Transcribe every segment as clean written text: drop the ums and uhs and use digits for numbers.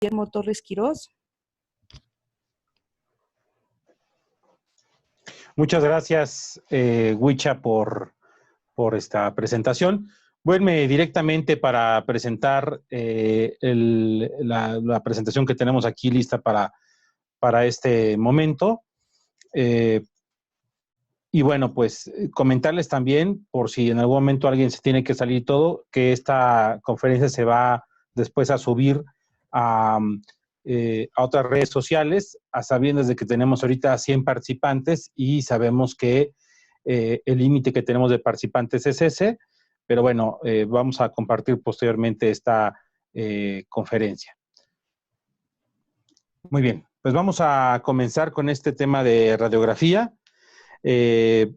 Guillermo Torres Quirós. Muchas gracias, Huicha, por esta presentación. Voy directamente para presentar la presentación que tenemos aquí lista para este momento. Y bueno, pues comentarles también, por si en algún momento alguien se tiene que salir todo, que esta conferencia se va después a subir a otras redes sociales, a sabiendas de que tenemos ahorita 100 participantes y sabemos que el límite que tenemos de participantes es ese, pero bueno, vamos a compartir posteriormente esta conferencia. Muy bien, pues vamos a comenzar con este tema de radiografía. Y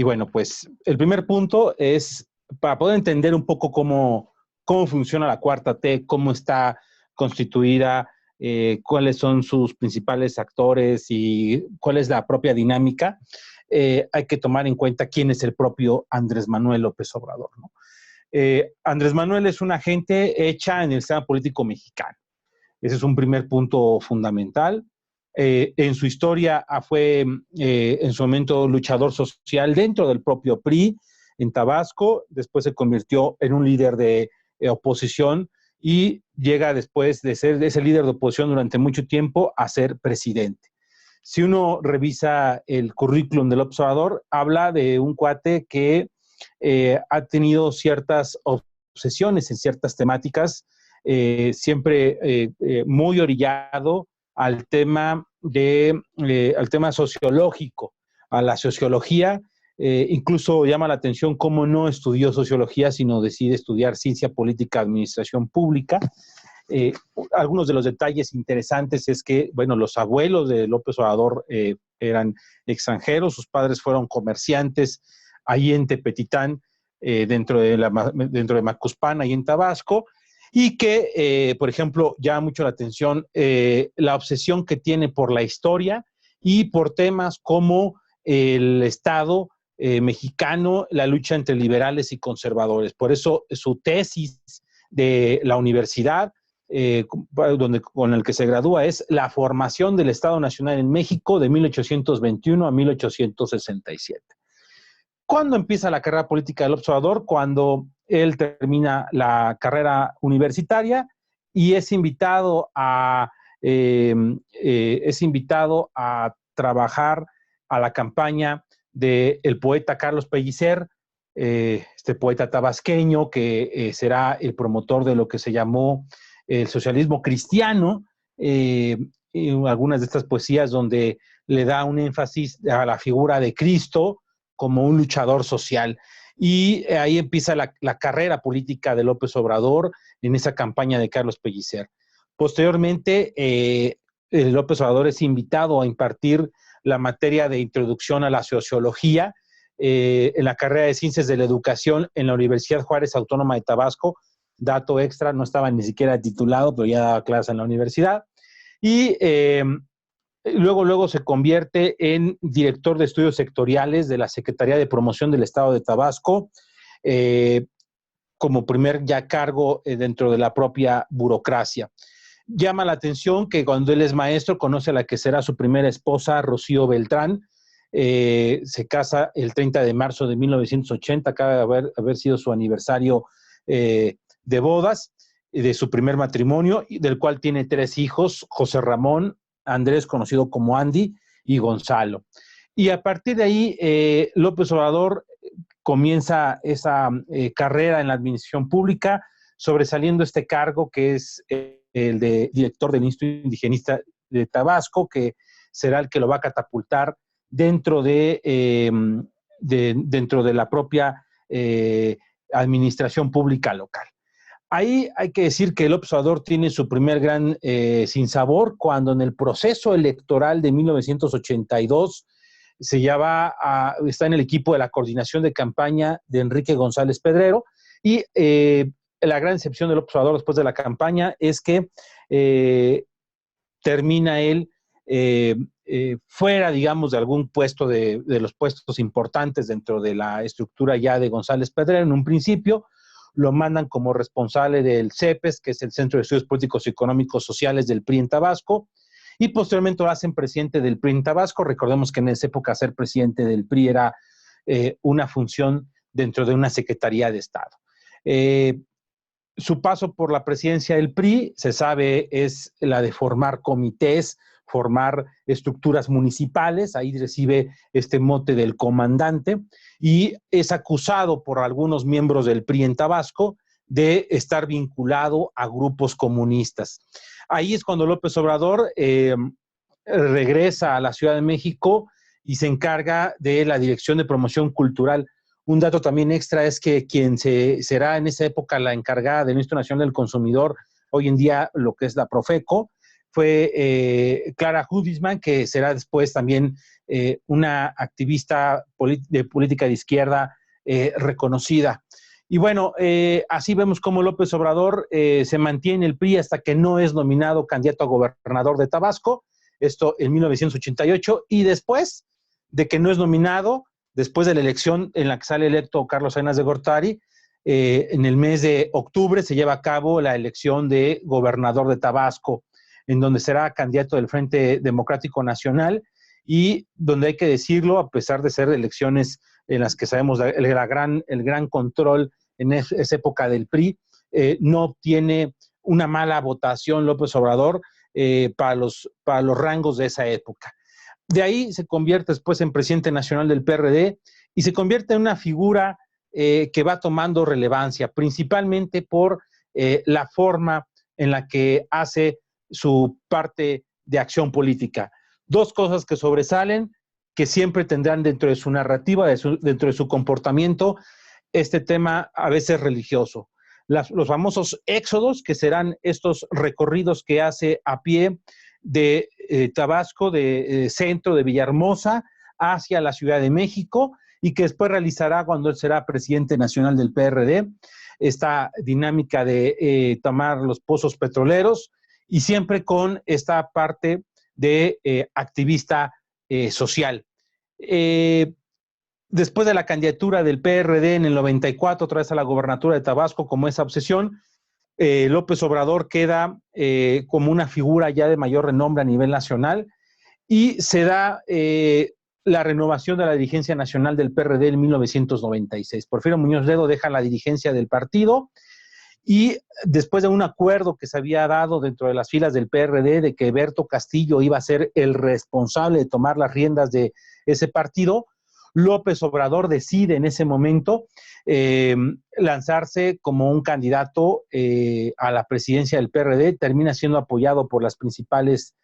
bueno, pues el primer punto es para poder entender un poco cómo funciona la cuarta T, cómo está constituida, cuáles son sus principales actores y cuál es la propia dinámica. Hay que tomar en cuenta quién es el propio Andrés Manuel López Obrador, ¿no? Andrés Manuel es una agente hecha en el sistema político mexicano. Ese es un primer punto fundamental. En su historia fue en su momento luchador social dentro del propio PRI en Tabasco, después se convirtió en un líder de oposición y llega después de ser ese líder de oposición durante mucho tiempo a ser presidente. Si uno revisa el currículum del observador, habla de un cuate que ha tenido ciertas obsesiones en ciertas temáticas, siempre muy orillado al tema sociológico, a la sociología. Incluso llama la atención cómo no estudió sociología, sino decide estudiar ciencia política, administración pública. Algunos de los detalles interesantes es que, bueno, los abuelos de López Obrador eran extranjeros, sus padres fueron comerciantes ahí en Tepetitán, dentro de Macuspana, ahí en Tabasco, y que, por ejemplo, llama mucho la atención la obsesión que tiene por la historia y por temas como el Estado mexicano, la lucha entre liberales y conservadores. Por eso su tesis de la universidad, con el que se gradúa, es la formación del Estado Nacional en México de 1821 a 1867. ¿Cuándo empieza la carrera política del observador? Cuando él termina la carrera universitaria y es invitado a trabajar a la campaña del poeta Carlos Pellicer, este poeta tabasqueño que será el promotor de lo que se llamó el socialismo cristiano, algunas de estas poesías donde le da un énfasis a la figura de Cristo como un luchador social. Y ahí empieza la carrera política de López Obrador en esa campaña de Carlos Pellicer. Posteriormente, López Obrador es invitado a impartir la materia de introducción a la sociología en la carrera de Ciencias de la Educación en la Universidad Juárez Autónoma de Tabasco. Dato extra, no estaba ni siquiera titulado, pero ya daba clases en la universidad. Y luego se convierte en director de estudios sectoriales de la Secretaría de Promoción del Estado de Tabasco, como primer ya cargo dentro de la propia burocracia. Llama la atención que cuando él es maestro conoce a la que será su primera esposa, Rocío Beltrán. Se casa el 30 de marzo de 1980, acaba de haber sido su aniversario de bodas, de su primer matrimonio, del cual tiene 3 hijos, José Ramón, Andrés, conocido como Andy, y Gonzalo. Y a partir de ahí, López Obrador comienza esa carrera en la administración pública, sobresaliendo este cargo que es el de director del Instituto Indigenista de Tabasco, que será el que lo va a catapultar dentro de la propia administración pública local. Ahí hay que decir que López Obrador tiene su primer gran sinsabor cuando en el proceso electoral de 1982 está en el equipo de la coordinación de campaña de Enrique González Pedrero, y la gran decepción de López Obrador después de la campaña es que termina él fuera, digamos, de algún puesto de los puestos importantes dentro de la estructura ya de González Pedrero en un principio, lo mandan como responsable del CEPES, que es el Centro de Estudios Políticos y Económicos Sociales del PRI en Tabasco, y posteriormente lo hacen presidente del PRI en Tabasco. Recordemos que en esa época ser presidente del PRI era una función dentro de una Secretaría de Estado. Su paso por la presidencia del PRI, se sabe, es la de formar comités, formar estructuras municipales, ahí recibe este mote del comandante, y es acusado por algunos miembros del PRI en Tabasco de estar vinculado a grupos comunistas. Ahí es cuando López Obrador regresa a la Ciudad de México y se encarga de la Dirección de Promoción Cultural. Un dato también extra es que quien será en esa época la encargada del Instituto Nacional del Consumidor, hoy en día lo que es la Profeco, fue Clara Hudisman, que será después también una activista de política de izquierda reconocida. Y bueno, así vemos cómo López Obrador se mantiene el PRI hasta que no es nominado candidato a gobernador de Tabasco, esto en 1988, y después de que no es nominado, después de la elección en la que sale electo Carlos Salinas de Gortari, en el mes de octubre se lleva a cabo la elección de gobernador de Tabasco, en donde será candidato del Frente Democrático Nacional y donde hay que decirlo, a pesar de ser elecciones en las que sabemos el gran control en esa época del PRI, no obtiene una mala votación López Obrador para los rangos de esa época. De ahí se convierte después en presidente nacional del PRD y se convierte en una figura que va tomando relevancia, principalmente por la forma en la que hace su parte de acción política. Dos cosas que sobresalen, que siempre tendrán dentro de su narrativa, dentro de su comportamiento, este tema a veces religioso. Los famosos éxodos, que serán estos recorridos que hace a pie de Tabasco, de centro, de Villahermosa, hacia la Ciudad de México, y que después realizará cuando él será presidente nacional del PRD, esta dinámica de tomar los pozos petroleros, y siempre con esta parte de activista social. Después de la candidatura del PRD en el 94, otra vez a la gobernatura de Tabasco, como esa obsesión, López Obrador queda como una figura ya de mayor renombre a nivel nacional y se da la renovación de la dirigencia nacional del PRD en 1996. Porfirio Muñoz Ledo deja la dirigencia del partido y después de un acuerdo que se había dado dentro de las filas del PRD de que Berto Castillo iba a ser el responsable de tomar las riendas de ese partido, López Obrador decide en ese momento lanzarse como un candidato a la presidencia del PRD, termina siendo apoyado por las principales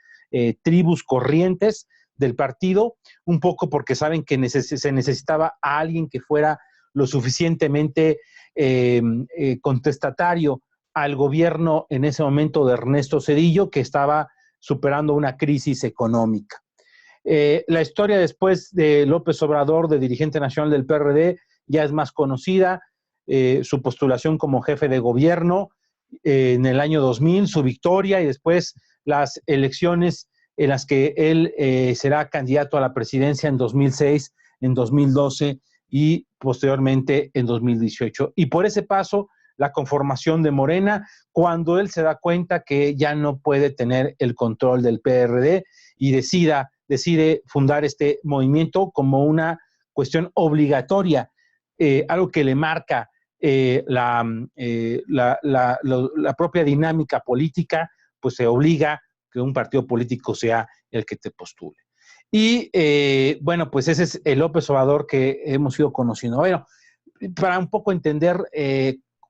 tribus corrientes del partido, un poco porque saben que se necesitaba a alguien que fuera lo suficientemente contestatario al gobierno en ese momento de Ernesto Zedillo, que estaba superando una crisis económica. La historia después de López Obrador, de dirigente nacional del PRD, ya es más conocida, su postulación como jefe de gobierno en el año 2000, su victoria y después las elecciones en las que él será candidato a la presidencia en 2006, en 2012 y posteriormente en 2018. Y por ese paso, la conformación de Morena, cuando él se da cuenta que ya no puede tener el control del PRD y decide fundar este movimiento como una cuestión obligatoria, algo que le marca la propia dinámica política, pues se obliga que un partido político sea el que te postule. Y bueno, pues ese es el López Obrador que hemos ido conociendo. Bueno, para un poco entender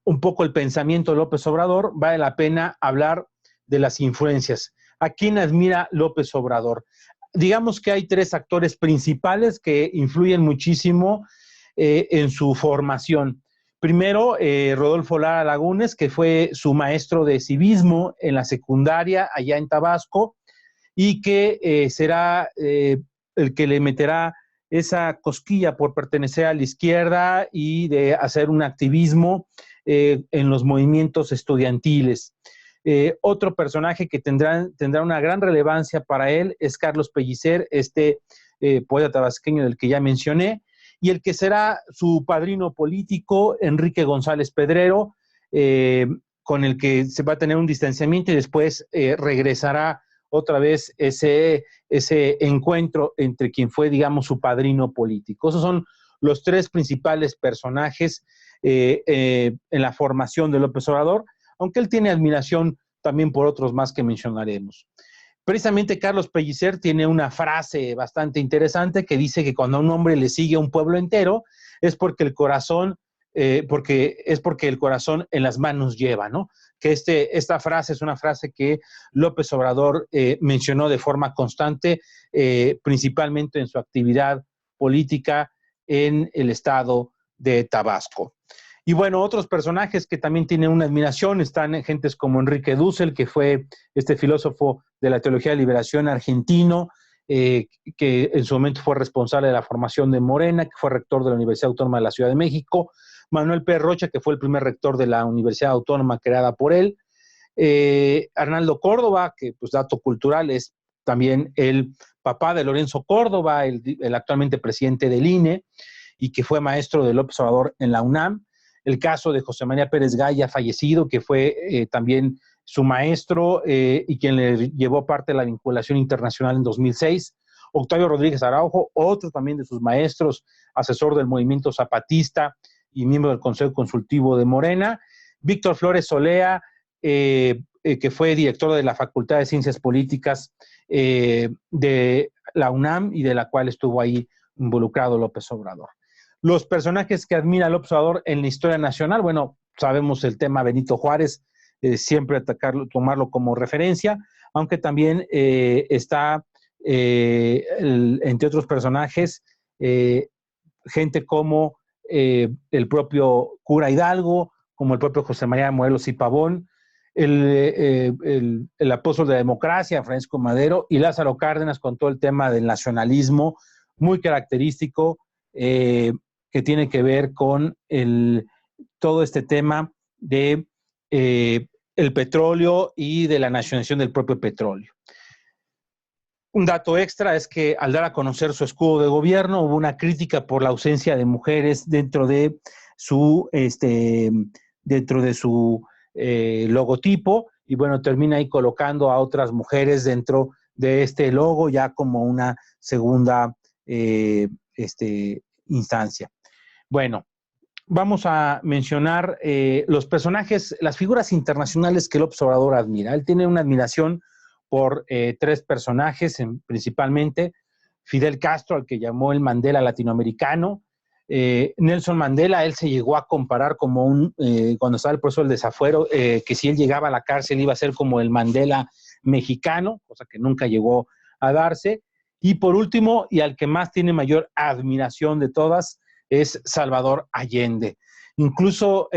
un poco el pensamiento de López Obrador, vale la pena hablar de las influencias. ¿A quién admira López Obrador? Digamos que hay tres actores principales que influyen muchísimo en su formación. Primero, Rodolfo Lara Lagunes, que fue su maestro de civismo en la secundaria allá en Tabasco y que será el que le meterá esa cosquilla por pertenecer a la izquierda y de hacer un activismo en los movimientos estudiantiles. Otro personaje que tendrá una gran relevancia para él es Carlos Pellicer, este poeta tabasqueño del que ya mencioné, y el que será su padrino político, Enrique González Pedrero, con el que se va a tener un distanciamiento y después regresará otra vez ese encuentro entre quien fue, digamos, su padrino político. Esos son los tres principales personajes en la formación de López Obrador, aunque él tiene admiración también por otros más que mencionaremos. Precisamente Carlos Pellicer tiene una frase bastante interesante que dice que cuando a un hombre le sigue a un pueblo entero es porque el corazón en las manos lleva, ¿no? Que esta frase es una frase que López Obrador mencionó de forma constante, principalmente en su actividad política en el estado de Tabasco. Y bueno, otros personajes que también tienen una admiración están gentes como Enrique Dussel, que fue este filósofo de la teología de liberación argentino, que en su momento fue responsable de la formación de Morena, que fue rector de la Universidad Autónoma de la Ciudad de México, Manuel P. Rocha, que fue el primer rector de la Universidad Autónoma creada por él, Arnaldo Córdoba, que pues dato cultural es también el papá de Lorenzo Córdoba, el actualmente presidente del INE, y que fue maestro de López Obrador en la UNAM. El caso de José María Pérez Gaya, fallecido, que fue también su maestro y quien le llevó parte de la vinculación internacional en 2006. Octavio Rodríguez Araujo, otro también de sus maestros, asesor del movimiento zapatista y miembro del Consejo Consultivo de Morena. Víctor Flores Solea, que fue director de la Facultad de Ciencias Políticas de la UNAM y de la cual estuvo ahí involucrado López Obrador. Los personajes que admira López Obrador en la historia nacional, bueno, sabemos el tema Benito Juárez, siempre tomarlo como referencia, aunque también está, entre otros personajes, gente como el propio cura Hidalgo, como el propio José María Morelos y Pavón, el apóstol de la democracia, Francisco Madero, y Lázaro Cárdenas con todo el tema del nacionalismo, muy característico, que tiene que ver con todo este tema de el petróleo y de la nacionalización del propio petróleo. Un dato extra es que al dar a conocer su escudo de gobierno hubo una crítica por la ausencia de mujeres dentro de su logotipo, y bueno, termina ahí colocando a otras mujeres dentro de este logo ya como una segunda instancia. Bueno, vamos a mencionar los personajes, las figuras internacionales que López Obrador admira. Él tiene una admiración por tres personajes, principalmente Fidel Castro, al que llamó el Mandela latinoamericano. Nelson Mandela, él se llegó a comparar como cuando estaba el proceso del desafuero, que si él llegaba a la cárcel iba a ser como el Mandela mexicano, cosa que nunca llegó a darse. Y por último, y al que más tiene mayor admiración de todas, es Salvador Allende. Incluso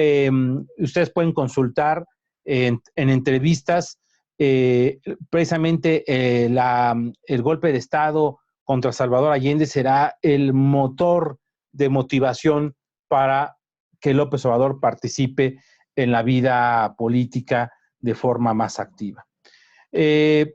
ustedes pueden consultar en entrevistas precisamente el golpe de Estado contra Salvador Allende será el motor de motivación para que López Obrador participe en la vida política de forma más activa. Pero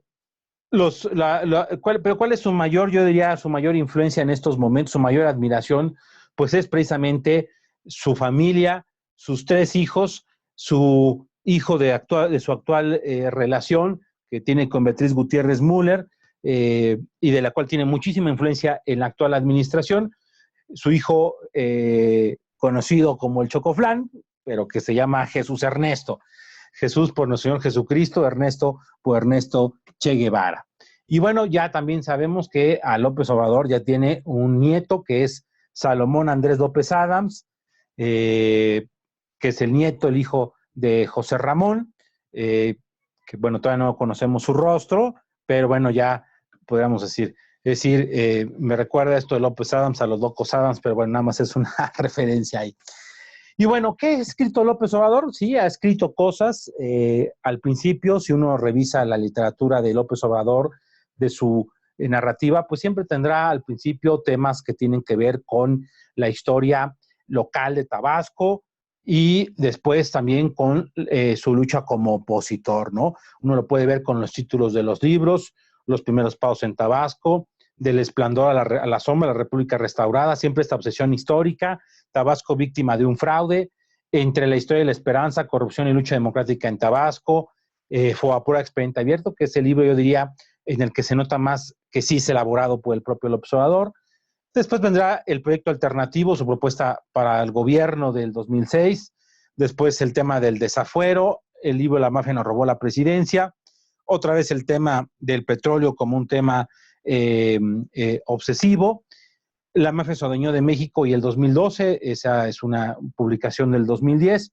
¿cuál es su mayor, yo diría, su mayor influencia en estos momentos, su mayor admiración? Pues es precisamente su familia, sus tres hijos, su hijo de su actual relación que tiene con Beatriz Gutiérrez Müller y de la cual tiene muchísima influencia en la actual administración, su hijo conocido como el Chocoflán, pero que se llama Jesús Ernesto. Jesús por nuestro Señor Jesucristo, Ernesto por Ernesto Che Guevara. Y bueno, ya también sabemos que a López Obrador ya tiene un nieto que es Salomón Andrés López Adams, que es el nieto, el hijo de José Ramón, que bueno, todavía no conocemos su rostro, pero bueno, ya podríamos decir, me recuerda esto de López Adams a los locos Adams, pero bueno, nada más es una referencia ahí. Y bueno, ¿qué ha escrito López Obrador? Sí, ha escrito cosas. Al principio, si uno revisa la literatura de López Obrador, de su narrativa, pues siempre tendrá al principio temas que tienen que ver con la historia local de Tabasco y después también con su lucha como opositor, ¿no? Uno lo puede ver con los títulos de los libros, Los primeros pasos en Tabasco, del esplendor a la sombra, la República restaurada, siempre esta obsesión histórica, Tabasco víctima de un fraude, entre la historia y la esperanza, corrupción y lucha democrática en Tabasco, Fobaproa expediente abierto, que es el libro, yo diría, en el que se nota más que sí es elaborado por el propio López Obrador. Después vendrá el proyecto alternativo, su propuesta para el gobierno del 2006, después el tema del desafuero, el libro La mafia nos robó la presidencia, otra vez el tema del petróleo como un tema obsesivo, La mafia se adueñó de México y el 2012, esa es una publicación del 2010,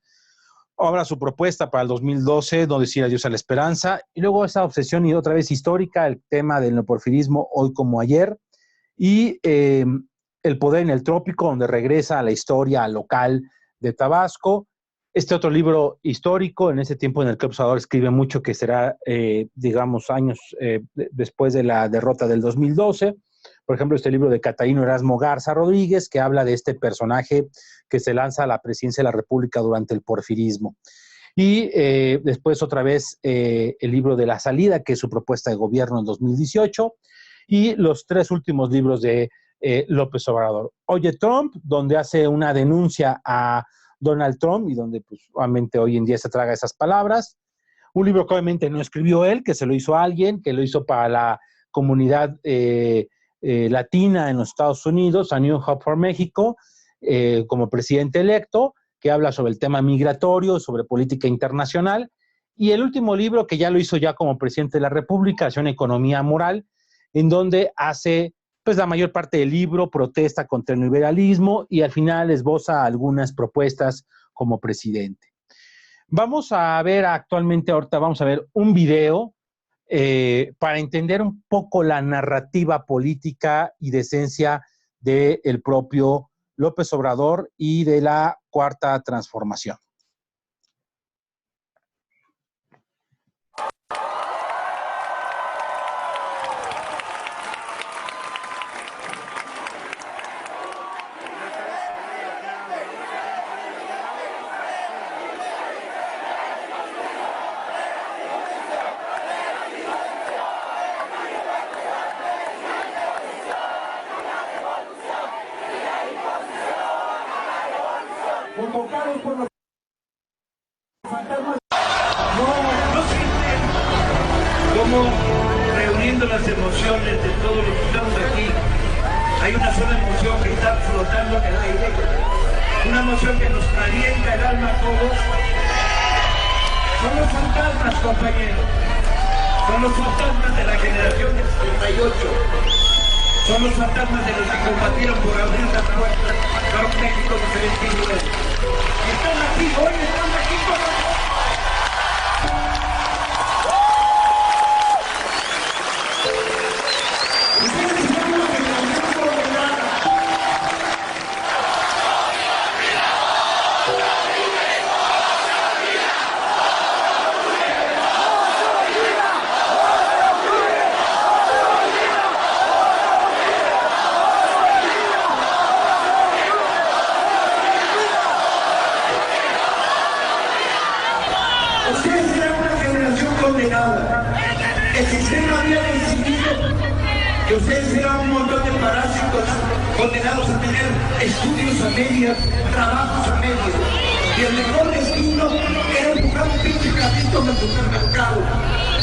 ahora su propuesta para el 2012, No decir adiós a la esperanza, y luego esa obsesión y otra vez histórica, el tema del neoporfirismo hoy como ayer, y El poder en el trópico, donde regresa a la historia local de Tabasco. Este otro libro histórico, en ese tiempo en el que López Obrador escribe mucho, que será, digamos, años después de la derrota del 2012. Por ejemplo, este libro de Catarino Erasmo Garza Rodríguez, que habla de este personaje que se lanza a la presidencia de la República durante el porfirismo. Y después otra vez el libro de La salida, que es su propuesta de gobierno en 2018. Y los tres últimos libros de López Obrador. Oye Trump, donde hace una denuncia a Donald Trump y donde pues obviamente hoy en día se traga esas palabras. Un libro que obviamente no escribió él, que se lo hizo a alguien, que lo hizo para la comunidad latina en los Estados Unidos, A New Hope for México, como presidente electo, que habla sobre el tema migratorio, sobre política internacional. Y el último libro, que ya lo hizo ya como presidente de la República, es Una economía moral, en donde hace pues la mayor parte del libro, protesta contra el neoliberalismo y al final esboza algunas propuestas como presidente. Vamos a ver actualmente, ahorita vamos a ver un video para entender un poco la narrativa política y de esencia del propio López Obrador y de la Cuarta Transformación. Convocados por los fantasmas, no sienten como reuniendo las emociones de todos los que estamos aquí. Hay una sola emoción que está flotando en el aire, una emoción que nos calienta el alma a todos. Son los fantasmas, compañeros, son los fantasmas de la generación del 78. Son los fantasmas de los que combatieron por abrir las puertas para un México diferente y nuevo. Están aquí, hoy están aquí con nosotros. Ustedes son los que nos gobernada. Ustedes serán una generación condenada. El sistema había decidido que ustedes serán un montón de parásitos condenados a tener estudios a medias, trabajos a medias. Y el mejor destino era empujar un pinche carrito del supermercado.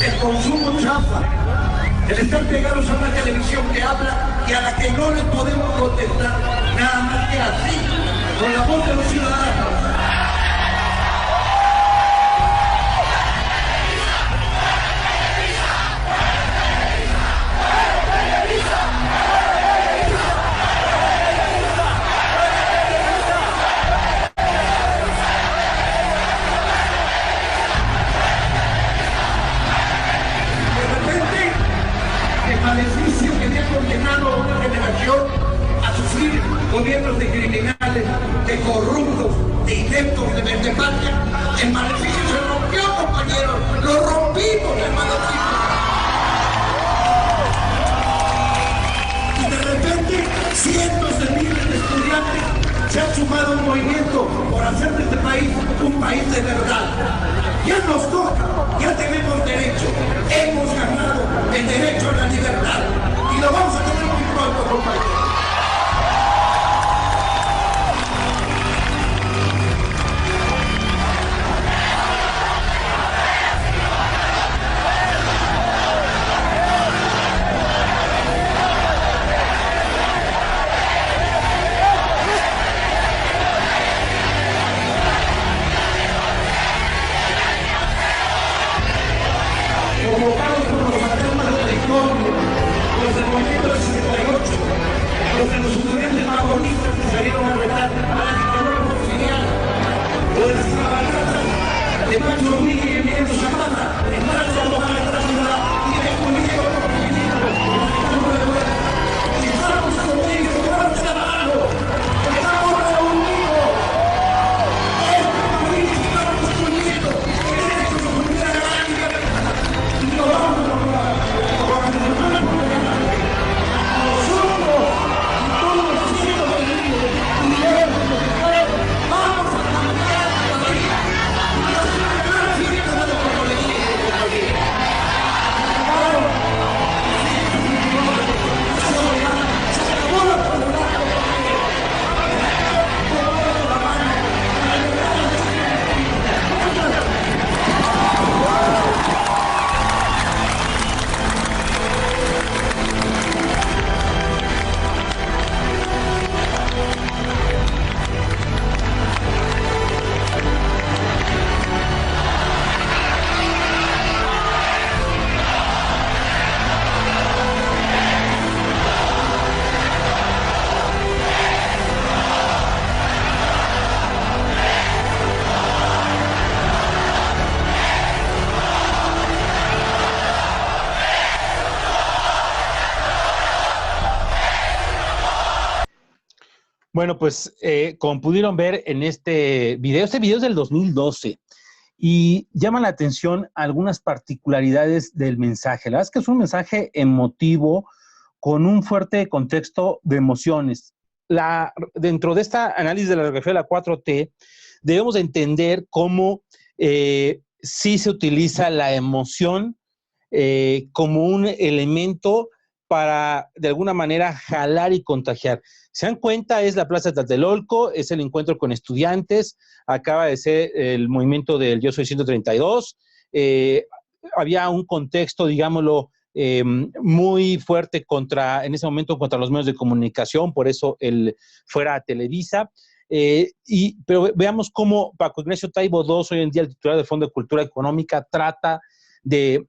El consumo chafa. El estar pegados a una televisión que habla y a la que no les podemos contestar nada más que así, con la voz de los ciudadanos. Maleficio que me ha condenado a una generación a sufrir gobiernos de criminales, de corruptos, de ineptos, de mentepatria. El maleficio se rompió, compañeros, lo rompimos el maleficio. Y de repente cientos de miles de estudiantes se han sumado a un movimiento por hacer de este país un país de verdad. Ya nos toca, ya tenemos derecho, hemos ganado el derecho a la libertad y lo vamos a tener. Bueno, pues como pudieron ver en este video es del 2012 y llama la atención algunas particularidades del mensaje. La verdad es que es un mensaje emotivo con un fuerte contexto de emociones. Dentro de esta análisis de la radiografía de la 4T, debemos de entender cómo sí se utiliza la emoción como un elemento para, de alguna manera, jalar y contagiar. Se dan cuenta, es la Plaza de Tlatelolco, es el encuentro con estudiantes, acaba de ser el movimiento del Yo Soy 132, había un contexto, digámoslo, muy fuerte en ese momento contra los medios de comunicación, por eso fuera a Televisa. Pero veamos cómo Paco Ignacio Taibo II, hoy en día el titular del Fondo de Cultura Económica, trata de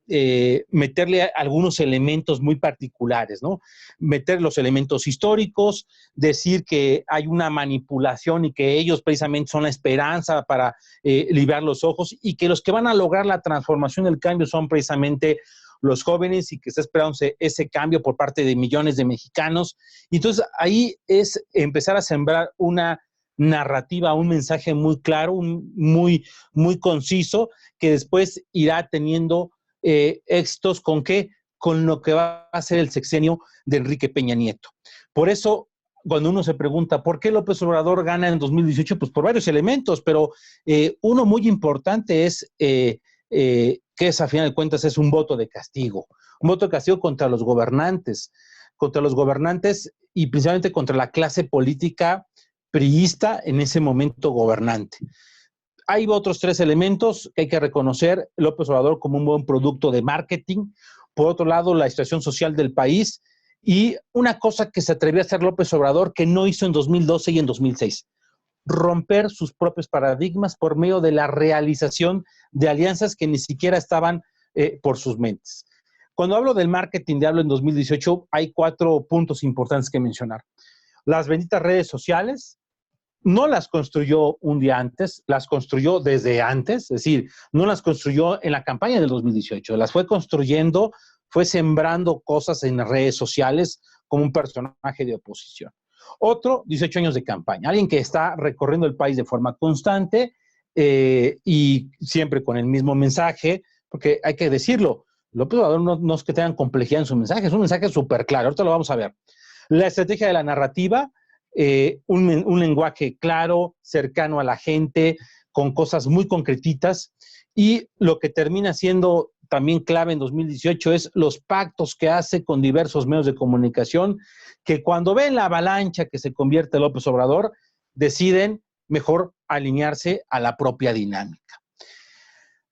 meterle algunos elementos muy particulares, ¿no? Meter los elementos históricos, decir que hay una manipulación y que ellos precisamente son la esperanza para librar los ojos y que los que van a lograr la transformación del cambio son precisamente los jóvenes y que está esperándose ese cambio por parte de millones de mexicanos. Y entonces ahí es empezar a sembrar una narrativa, un mensaje muy claro, muy conciso, que después irá teniendo éxitos ¿con qué? Con lo que va a ser el sexenio de Enrique Peña Nieto. Por eso, cuando uno se pregunta, ¿por qué López Obrador gana en 2018? Pues por varios elementos, pero uno muy importante es que es, a final de cuentas, es un voto de castigo contra los gobernantes y principalmente contra la clase política priista en ese momento gobernante. Hay otros tres elementos que hay que reconocer. López Obrador como un buen producto de marketing. Por otro lado, la situación social del país. Y una cosa que se atrevió a hacer López Obrador que no hizo en 2012 y en 2006. Romper sus propios paradigmas por medio de la realización de alianzas que ni siquiera estaban por sus mentes. Cuando hablo del marketing de hablo en 2018, hay 4 puntos importantes que mencionar. Las benditas redes sociales, no las construyó un día antes, las construyó desde antes, es decir, no las construyó en la campaña del 2018, las fue construyendo, fue sembrando cosas en las redes sociales como un personaje de oposición. Otro, 18 años de campaña, alguien que está recorriendo el país de forma constante y siempre con el mismo mensaje, porque hay que decirlo, López Obrador no es que tengan complejidad en su mensaje, es un mensaje súper claro, ahorita lo vamos a ver. La estrategia de la narrativa, un lenguaje claro, cercano a la gente, con cosas muy concretitas, y lo que termina siendo también clave en 2018 es los pactos que hace con diversos medios de comunicación, que cuando ven la avalancha que se convierte López Obrador, deciden mejor alinearse a la propia dinámica.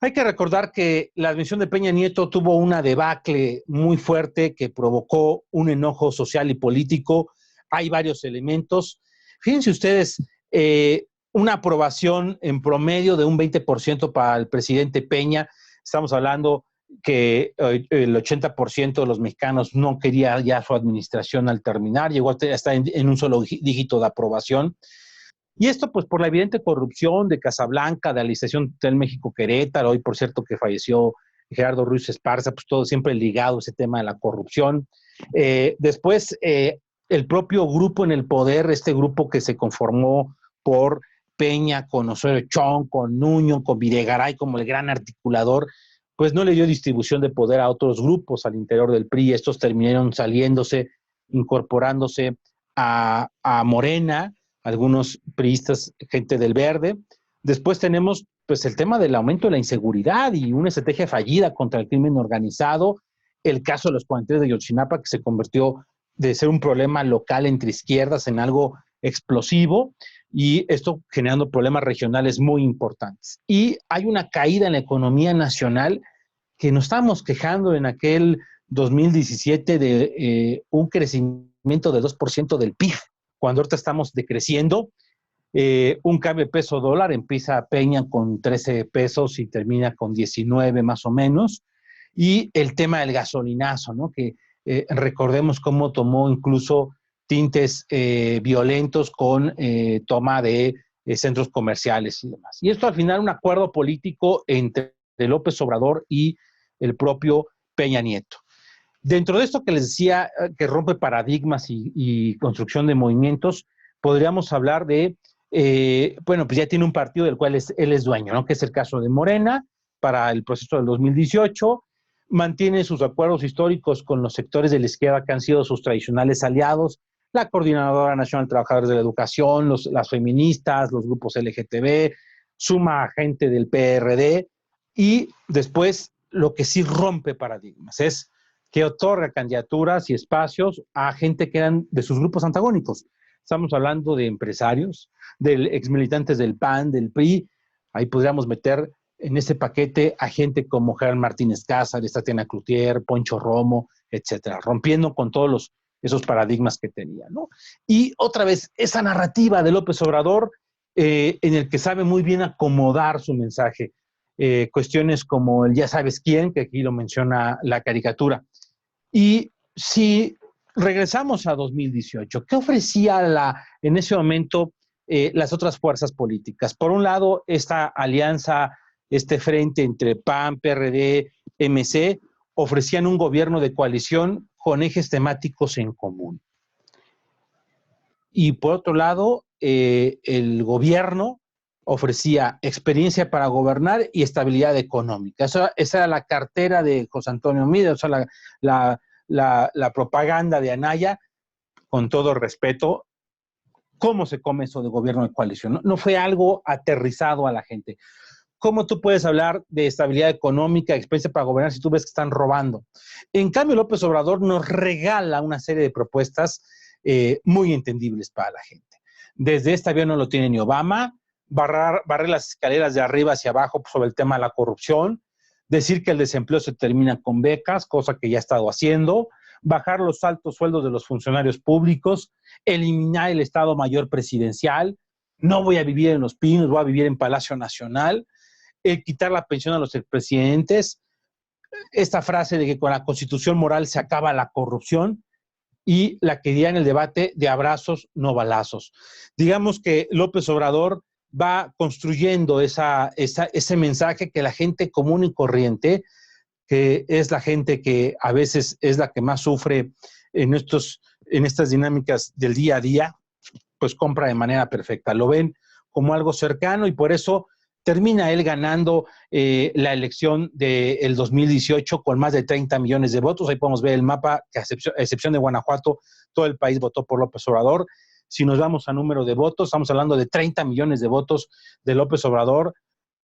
Hay que recordar que la admisión de Peña Nieto tuvo una debacle muy fuerte que provocó un enojo social y político. Hay varios elementos. Fíjense ustedes, una aprobación en promedio de un 20% para el presidente Peña. Estamos hablando que el 80% de los mexicanos no quería ya su administración al terminar, llegó hasta en un solo dígito de aprobación. Y esto pues por la evidente corrupción de Casablanca, de la licitación del México Querétaro, hoy por cierto que falleció Gerardo Ruiz Esparza, pues todo siempre ligado a ese tema de la corrupción. Después, el propio grupo en el poder, este grupo que se conformó por Peña, con Osorio Chong, con Nuño, con Videgaray como el gran articulador, pues no le dio distribución de poder a otros grupos al interior del PRI. Estos terminaron saliéndose, incorporándose a Morena, algunos priistas, gente del Verde. Después tenemos pues el tema del aumento de la inseguridad y una estrategia fallida contra el crimen organizado, el caso de los 43 de Yotzinapa, que se convirtió de ser un problema local entre izquierdas en algo explosivo, y esto generando problemas regionales muy importantes. Y hay una caída en la economía nacional que nos estábamos quejando en aquel 2017 de un crecimiento de 2% del PIB, cuando ahorita estamos decreciendo. Un cambio de peso dólar, empieza Peña con 13 pesos y termina con 19 más o menos. Y el tema del gasolinazo, ¿no? Que recordemos cómo tomó incluso tintes violentos con toma de centros comerciales y demás. Y esto al final un acuerdo político entre López Obrador y el propio Peña Nieto. Dentro de esto que les decía, que rompe paradigmas y construcción de movimientos, podríamos hablar de, bueno, pues ya tiene un partido del cual él es dueño, ¿no? Que es el caso de Morena para el proceso del 2018, mantiene sus acuerdos históricos con los sectores de la izquierda que han sido sus tradicionales aliados, la Coordinadora Nacional de Trabajadores de la Educación, las feministas, los grupos LGTB, suma gente del PRD, y después lo que sí rompe paradigmas es que otorga candidaturas y espacios a gente que eran de sus grupos antagónicos. Estamos hablando de empresarios, de exmilitantes del PAN, del PRI. Ahí podríamos meter en ese paquete a gente como Gerardo Martínez Cázares, Tatiana Cloutier, Poncho Romo, etcétera, rompiendo con todos esos paradigmas que tenía, ¿no? Y otra vez, esa narrativa de López Obrador, en el que sabe muy bien acomodar su mensaje. Cuestiones como el ya sabes quién, que aquí lo menciona la caricatura. Y si regresamos a 2018, ¿qué ofrecía en ese momento las otras fuerzas políticas? Por un lado, esta alianza, este frente entre PAN, PRD, MC, ofrecían un gobierno de coalición con ejes temáticos en común. Y por otro lado, el gobierno ofrecía experiencia para gobernar y estabilidad económica. Esa era la cartera de José Antonio Meade, o sea, la propaganda de Anaya, con todo respeto. ¿Cómo se come eso de gobierno de coalición? No fue algo aterrizado a la gente. ¿Cómo tú puedes hablar de estabilidad económica, experiencia para gobernar, si tú ves que están robando? En cambio, López Obrador nos regala una serie de propuestas muy entendibles para la gente. Desde este avión no lo tiene ni Obama, barrer las escaleras de arriba hacia abajo sobre el tema de la corrupción, decir que el desempleo se termina con becas, cosa que ya ha estado haciendo, bajar los altos sueldos de los funcionarios públicos, eliminar el Estado Mayor Presidencial, no voy a vivir en Los Pinos, voy a vivir en Palacio Nacional, quitar la pensión a los expresidentes, esta frase de que con la Constitución moral se acaba la corrupción, y la que diría en el debate de abrazos, no balazos. Digamos que López Obrador va construyendo ese mensaje que la gente común y corriente, que es la gente que a veces es la que más sufre en estas dinámicas del día a día, pues compra de manera perfecta. Lo ven como algo cercano y por eso termina él ganando la elección del 2018 con más de 30 millones de votos. Ahí podemos ver el mapa, que a excepción de Guanajuato, todo el país votó por López Obrador. Si nos vamos a número de votos, estamos hablando de 30 millones de votos de López Obrador,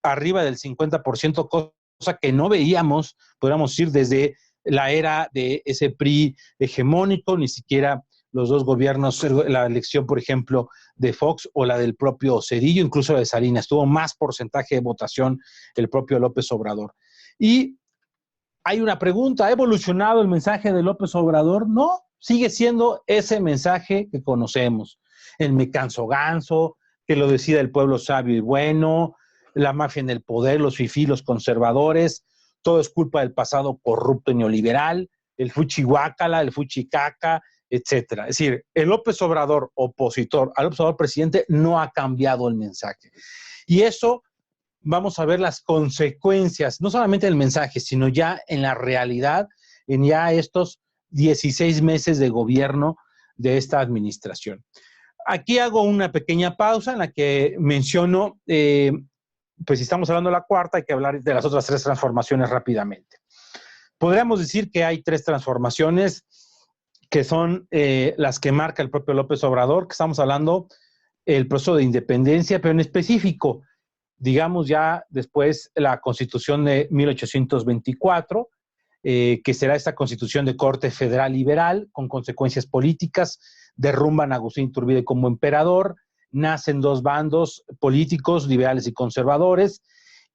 arriba del 50%, cosa que no veíamos, podríamos decir, desde la era de ese PRI hegemónico, ni siquiera los dos gobiernos, la elección, por ejemplo, de Fox o la del propio Zedillo, incluso de Salinas, tuvo más porcentaje de votación el propio López Obrador. Y hay una pregunta, ¿ha evolucionado el mensaje de López Obrador? No, sigue siendo ese mensaje que conocemos. El me canso ganso, que lo decida el pueblo sabio y bueno, la mafia en el poder, los fifí, los conservadores, todo es culpa del pasado corrupto y neoliberal, el fuchihuácala, el fuchicaca, etcétera. Es decir, el López Obrador opositor al López Obrador presidente no ha cambiado el mensaje. Y eso vamos a ver las consecuencias, no solamente del mensaje, sino ya en la realidad, en ya estos 16 meses de gobierno de esta administración. Aquí hago una pequeña pausa en la que menciono, pues si estamos hablando de la cuarta, hay que hablar de las otras tres transformaciones rápidamente. Podríamos decir que hay tres transformaciones que son las que marca el propio López Obrador, que estamos hablando el proceso de independencia, pero en específico, digamos ya después la Constitución de 1824, que será esta Constitución de corte federal liberal, con consecuencias políticas, derrumban a Agustín Iturbide como emperador, nacen dos bandos políticos, liberales y conservadores,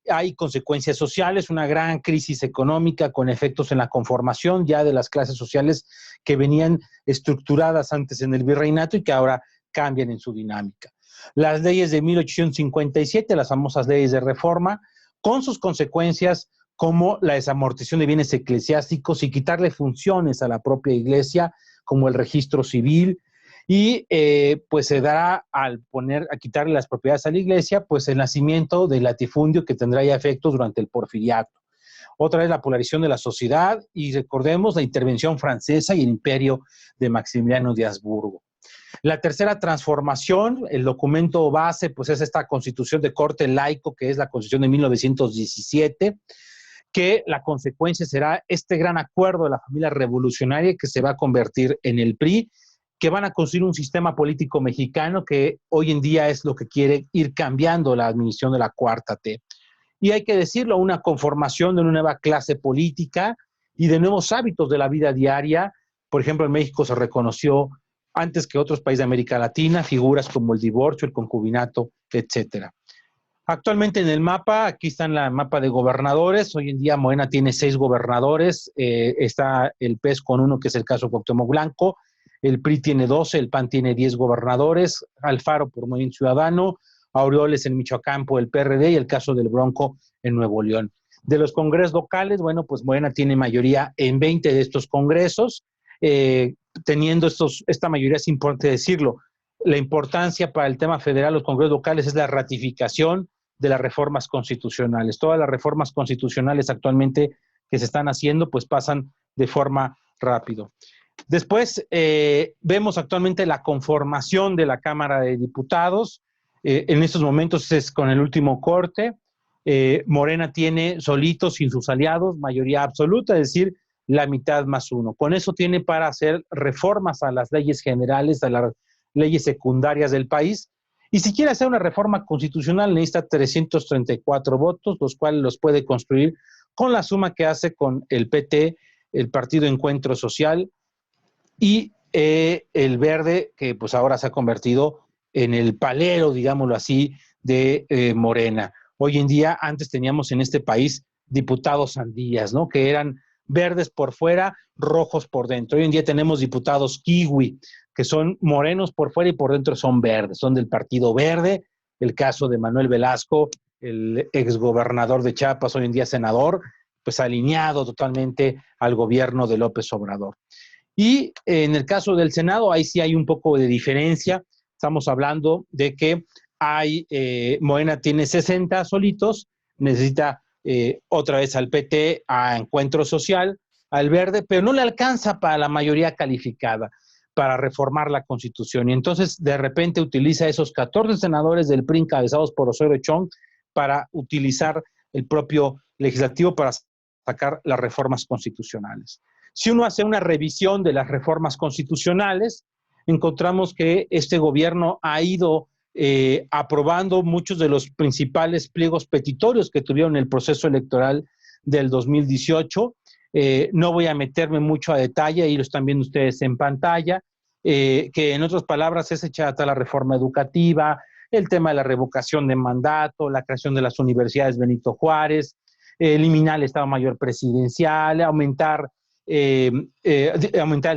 hay consecuencias sociales, una gran crisis económica con efectos en la conformación ya de las clases sociales que venían estructuradas antes en el virreinato y que ahora cambian en su dinámica. Las leyes de 1857, las famosas leyes de reforma, con sus consecuencias como la desamortización de bienes eclesiásticos y quitarle funciones a la propia iglesia, como el registro civil, y pues se dará a quitarle las propiedades a la iglesia, pues el nacimiento del latifundio que tendrá ya efectos durante el porfiriato. Otra es la polarización de la sociedad y recordemos la intervención francesa y el imperio de Maximiliano de Habsburgo. La tercera transformación, el documento base, pues es esta constitución de corte laico, que es la constitución de 1917, que la consecuencia será este gran acuerdo de la familia revolucionaria que se va a convertir en el PRI, que van a construir un sistema político mexicano que hoy en día es lo que quiere ir cambiando la administración de la Cuarta T. Y hay que decirlo, una conformación de una nueva clase política y de nuevos hábitos de la vida diaria. Por ejemplo, en México se reconoció antes que otros países de América Latina figuras como el divorcio, el concubinato, etcétera. Actualmente en el mapa, aquí está en el mapa de gobernadores. Hoy en día Morena tiene 6 gobernadores. Está el PES con 1, que es el caso de Cuauhtémoc Blanco. El PRI tiene 12, el PAN tiene 10 gobernadores. Alfaro por Movimiento Ciudadano, Aureoles en Michoacán por el PRD y el caso del Bronco en Nuevo León. De los congresos locales, bueno, pues Morena tiene mayoría en 20 de estos congresos. Teniendo esta mayoría, es importante decirlo, la importancia para el tema federal, los congresos locales, es la ratificación de las reformas constitucionales. Todas las reformas constitucionales actualmente que se están haciendo, pues pasan de forma rápido. Después, vemos actualmente la conformación de la Cámara de Diputados. En estos momentos es con el último corte. Morena tiene solitos, sin sus aliados, mayoría absoluta, es decir, la mitad más 1. Con eso tiene para hacer reformas a las leyes generales, a las leyes secundarias del país. Y si quiere hacer una reforma constitucional, necesita 334 votos, los cuales los puede construir con la suma que hace con el PT, el Partido Encuentro Social y el Verde, que pues ahora se ha convertido en el palero, digámoslo así, de Morena. Hoy en día, antes teníamos en este país diputados sandías, ¿no? Que eran verdes por fuera, rojos por dentro. Hoy en día tenemos diputados kiwi, que son morenos por fuera y por dentro son verdes, son del Partido Verde. El caso de Manuel Velasco, el exgobernador de Chiapas, hoy en día senador, pues alineado totalmente al gobierno de López Obrador. Y en el caso del Senado, ahí sí hay un poco de diferencia. Estamos hablando de que Morena tiene 60 solitos, necesita otra vez al PT, a Encuentro Social, al Verde, pero no le alcanza para la mayoría calificada para reformar la Constitución. Y entonces, de repente, utiliza esos 14 senadores del PRI encabezados por Osorio Chong para utilizar el propio legislativo para sacar las reformas constitucionales. Si uno hace una revisión de las reformas constitucionales, encontramos que este gobierno ha ido aprobando muchos de los principales pliegos petitorios que tuvieron el proceso electoral del 2018. No voy a meterme mucho a detalle, ahí lo están viendo ustedes en pantalla, que en otras palabras es echar atrás la reforma educativa, el tema de la revocación de mandato, la creación de las universidades Benito Juárez, eliminar el Estado Mayor Presidencial, aumentar el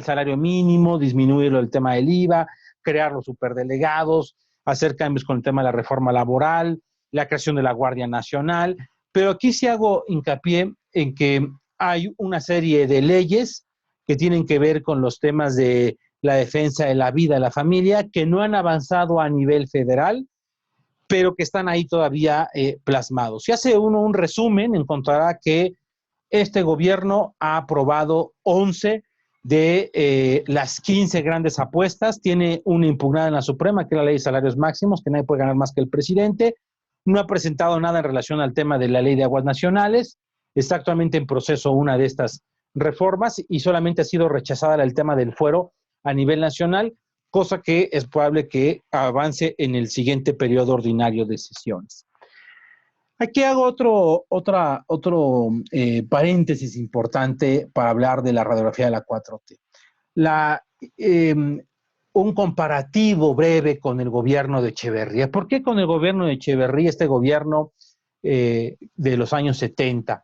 salario mínimo, disminuir el tema del IVA, crear los superdelegados, hacer cambios con el tema de la reforma laboral, la creación de la Guardia Nacional, pero aquí sí hago hincapié en que hay una serie de leyes que tienen que ver con los temas de la defensa de la vida de la familia, que no han avanzado a nivel federal, pero que están ahí todavía plasmados. Si hace uno un resumen, encontrará que este gobierno ha aprobado 11 de las 15 grandes apuestas, tiene una impugnada en la Suprema, que es la ley de salarios máximos, que nadie puede ganar más que el presidente, no ha presentado nada en relación al tema de la ley de aguas nacionales, está actualmente en proceso una de estas reformas y solamente ha sido rechazada el tema del fuero a nivel nacional, cosa que es probable que avance en el siguiente periodo ordinario de sesiones. Aquí hago otro paréntesis importante para hablar de la radiografía de la 4T. Un comparativo breve con el gobierno de Echeverría. ¿Por qué con el gobierno de Echeverría, este gobierno de los años 70?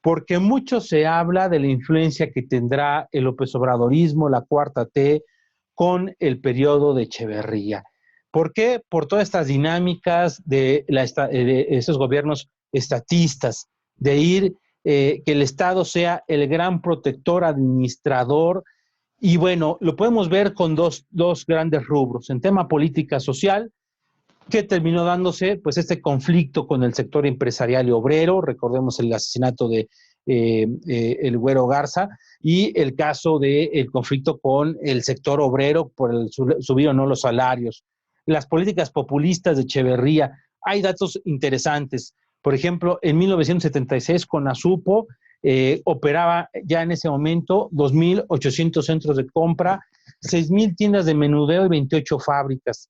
Porque mucho se habla de la influencia que tendrá el López Obradorismo, la 4T, con el periodo de Echeverría. ¿Por qué? Por todas estas dinámicas de esos gobiernos estatistas, de ir, que el Estado sea el gran protector, administrador, y bueno, lo podemos ver con dos grandes rubros. En tema política social, que terminó dándose pues este conflicto con el sector empresarial y obrero, recordemos el asesinato de el Güero Garza, y el caso del conflicto con el sector obrero por el subir o no los salarios. Las políticas populistas de Echeverría. Hay datos interesantes. Por ejemplo, en 1976 con Asupo operaba ya en ese momento 2.800 centros de compra, 6.000 tiendas de menudeo y 28 fábricas.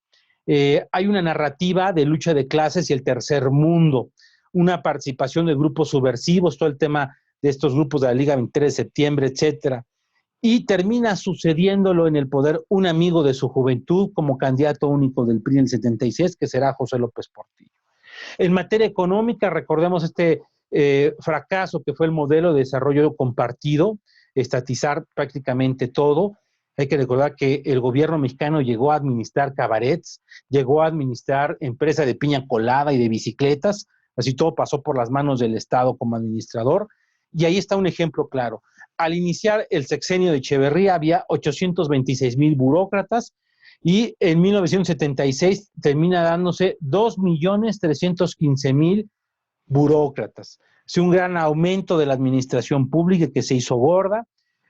Hay una narrativa de lucha de clases y el tercer mundo, una participación de grupos subversivos, todo el tema de estos grupos de la Liga 23 de septiembre, etcétera. Y termina sucediéndolo en el poder un amigo de su juventud como candidato único del PRI en el 76, que será José López Portillo. En materia económica, recordemos este fracaso que fue el modelo de desarrollo compartido, estatizar prácticamente todo. Hay que recordar que el gobierno mexicano llegó a administrar cabarets, llegó a administrar empresa de piña colada y de bicicletas, así todo pasó por las manos del Estado como administrador, y ahí está un ejemplo claro. Al iniciar el sexenio de Echeverría había 826,000 burócratas, y en 1976 termina dándose 2.315.000 burócratas. Es un gran aumento de la administración pública que se hizo gorda.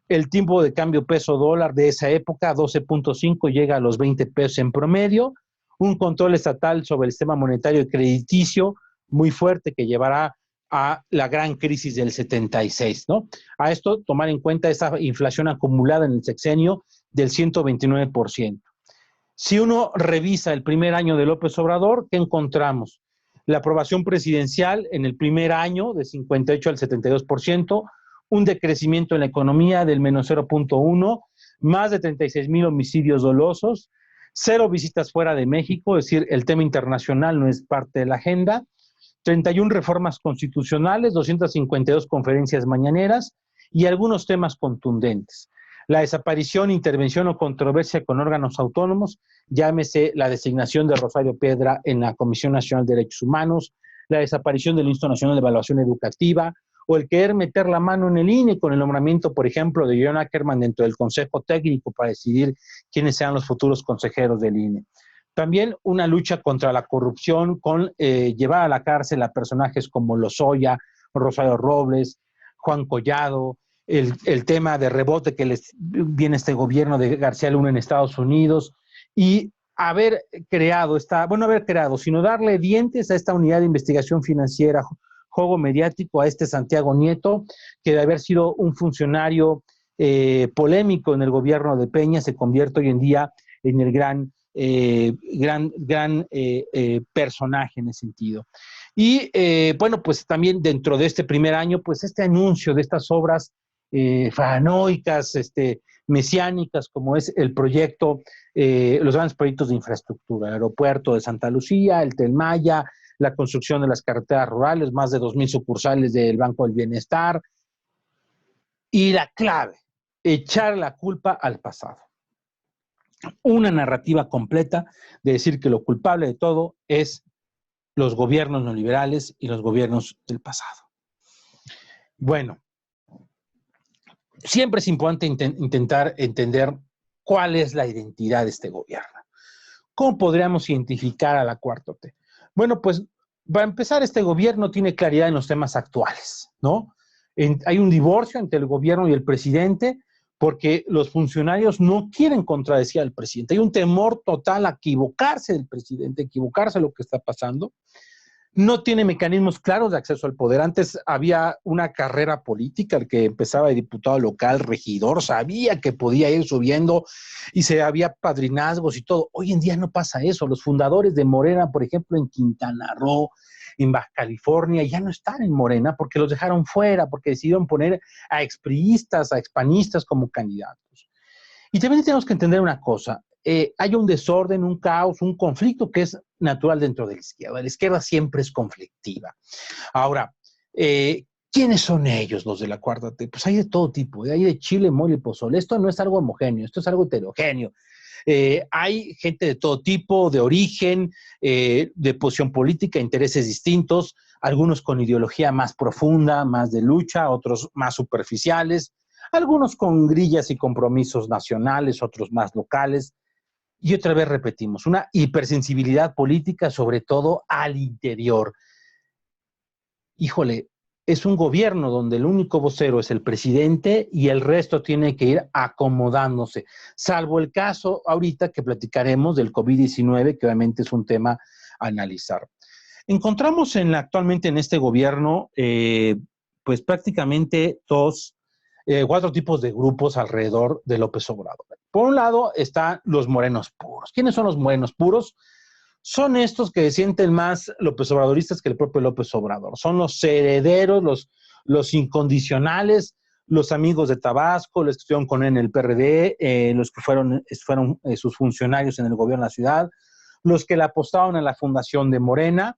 El tipo de cambio peso-dólar de esa época, 12.5, llega a los 20 pesos en promedio. Un control estatal sobre el sistema monetario y crediticio muy fuerte que llevará a la gran crisis del 76, ¿no? A esto tomar en cuenta esa inflación acumulada en el sexenio del 129%. Si uno revisa el primer año de López Obrador, ¿qué encontramos? La aprobación presidencial en el primer año de 58 al 72%, un decrecimiento en la economía del menos 0.1, más de 36,000 homicidios dolosos, 0 visitas fuera de México, es decir, el tema internacional no es parte de la agenda, 31 reformas constitucionales, 252 conferencias mañaneras y algunos temas contundentes. La desaparición, intervención o controversia con órganos autónomos, llámese la designación de Rosario Piedra en la Comisión Nacional de Derechos Humanos, la desaparición del Instituto Nacional de Evaluación Educativa, o el querer meter la mano en el INE con el nombramiento, por ejemplo, de John Ackerman dentro del Consejo Técnico para decidir quiénes sean los futuros consejeros del INE. También una lucha contra la corrupción con llevar a la cárcel a personajes como Lozoya, Rosario Robles, Juan Collado, el tema de rebote que les viene este gobierno de García Luna en Estados Unidos, y haber creado, sino darle dientes a esta unidad de investigación financiera, juego mediático, a este Santiago Nieto, que de haber sido un funcionario polémico en el gobierno de Peña, se convierte hoy en día en el gran personaje en ese sentido. Y bueno, pues también dentro de este primer año, pues este anuncio de estas obras paranoicas, mesiánicas, como es el proyecto, los grandes proyectos de infraestructura, el aeropuerto de Santa Lucía, el Tren Maya, la construcción de las carreteras rurales, más de 2,000 sucursales del Banco del Bienestar, y la clave, echar la culpa al pasado. Una narrativa completa de decir que lo culpable de todo es los gobiernos neoliberales y los gobiernos del pasado. Bueno, siempre es importante intentar entender cuál es la identidad de este gobierno. ¿Cómo podríamos identificar a la 4T? Bueno, pues para empezar, este gobierno tiene claridad en los temas actuales, ¿no? Hay un divorcio entre el gobierno y el presidente porque los funcionarios no quieren contradecir al presidente. Hay un temor total a equivocarse del presidente, equivocarse de lo que está pasando. No tiene mecanismos claros de acceso al poder. Antes había una carrera política, el que empezaba de diputado local, regidor, sabía que podía ir subiendo y se había padrinazgos y todo. Hoy en día no pasa eso. Los fundadores de Morena, por ejemplo, en Quintana Roo, en Baja California, ya no están en Morena porque los dejaron fuera, porque decidieron poner a expriistas, a expanistas como candidatos. Y también tenemos que entender una cosa. Hay un desorden, un caos, un conflicto que es natural dentro de la izquierda. La izquierda siempre es conflictiva. Ahora, ¿quiénes son ellos, los de la 4T? Pues hay de todo tipo, hay de chile, mole y pozole. Esto no es algo homogéneo, esto es algo heterogéneo. Hay gente de todo tipo, de origen, de posición política, intereses distintos, algunos con ideología más profunda, más de lucha, otros más superficiales, algunos con grillas y compromisos nacionales, otros más locales. Y otra vez repetimos, una hipersensibilidad política, sobre todo al interior. Híjole, es un gobierno donde el único vocero es el presidente y el resto tiene que ir acomodándose, salvo el caso ahorita que platicaremos del COVID-19, que obviamente es un tema a analizar. Encontramos actualmente en este gobierno, pues prácticamente cuatro tipos de grupos alrededor de López Obrador. Por un lado están los morenos puros. ¿Quiénes son los morenos puros? Son estos que se sienten más López Obradoristas que el propio López Obrador. Son los herederos, los incondicionales, los amigos de Tabasco, los que estuvieron con él en el PRD, los que fueron sus funcionarios en el gobierno de la ciudad, los que le apostaron a la fundación de Morena.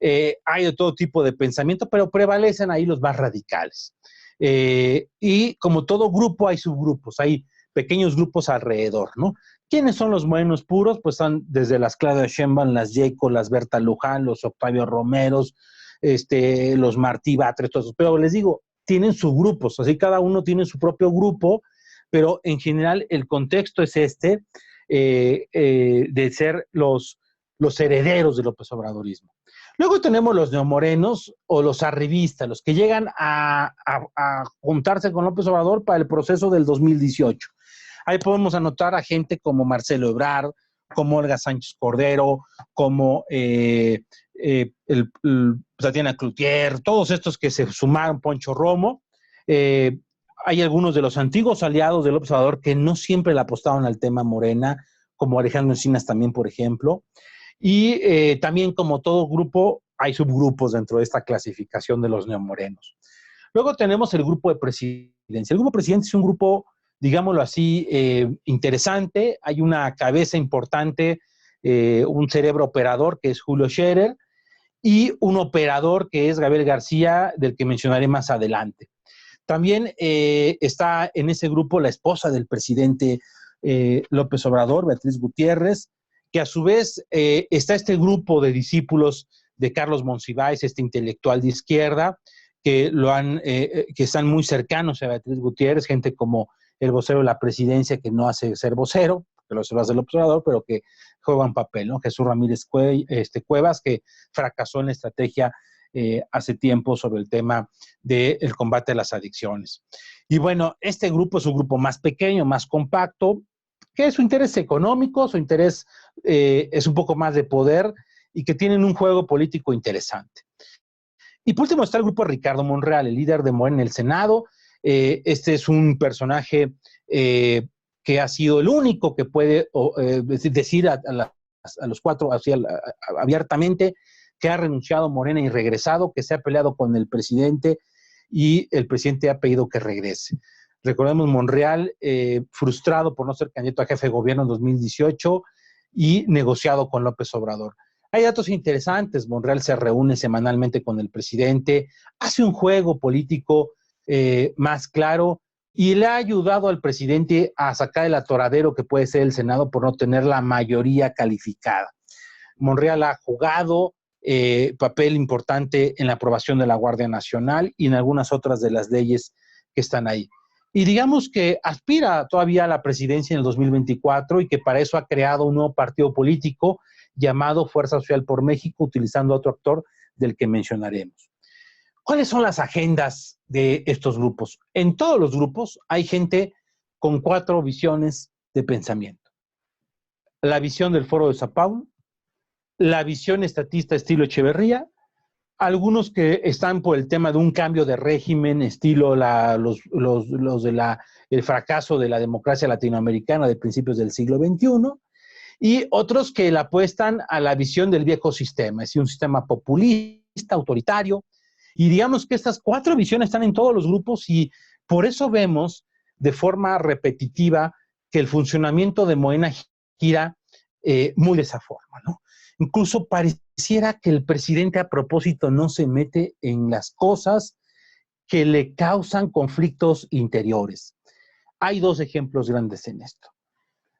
Hay de todo tipo de pensamiento, pero prevalecen ahí los más radicales. Y como todo grupo, hay subgrupos, hay pequeños grupos alrededor, ¿no? ¿Quiénes son los morenos puros? Pues están desde las Claudia Sheinbaum, las Yeco, las Berta Luján, los Octavio Romeros, los Martí Batres, todos esos. Pero les digo, tienen subgrupos, así cada uno tiene su propio grupo, pero en general el contexto es de ser los herederos del López Obradorismo. Luego tenemos los neomorenos o los arribistas, los que llegan a juntarse con López Obrador para el proceso del 2018. Ahí podemos anotar a gente como Marcelo Ebrard, como Olga Sánchez Cordero, como Tatiana Cloutier, todos estos que se sumaron, Poncho Romo. Hay algunos de los antiguos aliados de López Obrador que no siempre le apostaron al tema Morena, como Alejandro Encinas también, por ejemplo. Y también, como todo grupo, hay subgrupos dentro de esta clasificación de los neomorenos. Luego tenemos el grupo de presidencia. El grupo de presidencia es un grupo, digámoslo así, interesante. Hay una cabeza importante, un cerebro operador que es Julio Scherer y un operador que es Gabriel García, del que mencionaré más adelante. También está en ese grupo la esposa del presidente López Obrador, Beatriz Gutiérrez, que a su vez está este grupo de discípulos de Carlos Monsiváis, este intelectual de izquierda, que están muy cercanos a Beatriz Gutiérrez, gente como el vocero de la presidencia, que no hace ser vocero, que lo hace el observador, pero que juega un papel, ¿no? Jesús Ramírez Cuevas, que fracasó en la estrategia hace tiempo sobre el tema del combate a las adicciones. Y bueno, este grupo es un grupo más pequeño, más compacto, que su interés económico, su interés es un poco más de poder y que tienen un juego político interesante. Y por último está el grupo de Ricardo Monreal, el líder de Morena en el Senado. Este es un personaje que ha sido el único que puede decir a los cuatro así, abiertamente que ha renunciado a Morena y regresado, que se ha peleado con el presidente y el presidente ha pedido que regrese. Recordemos Monreal, frustrado por no ser candidato a jefe de gobierno en 2018 y negociado con López Obrador. Hay datos interesantes. Monreal se reúne semanalmente con el presidente, hace un juego político más claro y le ha ayudado al presidente a sacar el atoradero que puede ser el Senado por no tener la mayoría calificada. Monreal ha jugado papel importante en la aprobación de la Guardia Nacional y en algunas otras de las leyes que están ahí. Y digamos que aspira todavía a la presidencia en el 2024 y que para eso ha creado un nuevo partido político llamado Fuerza Social por México, utilizando otro actor del que mencionaremos. ¿Cuáles son las agendas de estos grupos? En todos los grupos hay gente con 4 visiones de pensamiento. La visión del Foro de Sao Paulo, la visión estatista estilo Echeverría, algunos que están por el tema de un cambio de régimen, estilo el fracaso de la democracia latinoamericana de principios del siglo XXI, y otros que le apuestan a la visión del viejo sistema, es decir, un sistema populista, autoritario, y digamos que estas 4 visiones están en todos los grupos y por eso vemos de forma repetitiva que el funcionamiento de Morena gira muy de esa forma, ¿no? Incluso pareciera que el presidente a propósito no se mete en las cosas que le causan conflictos interiores. Hay 2 ejemplos grandes en esto.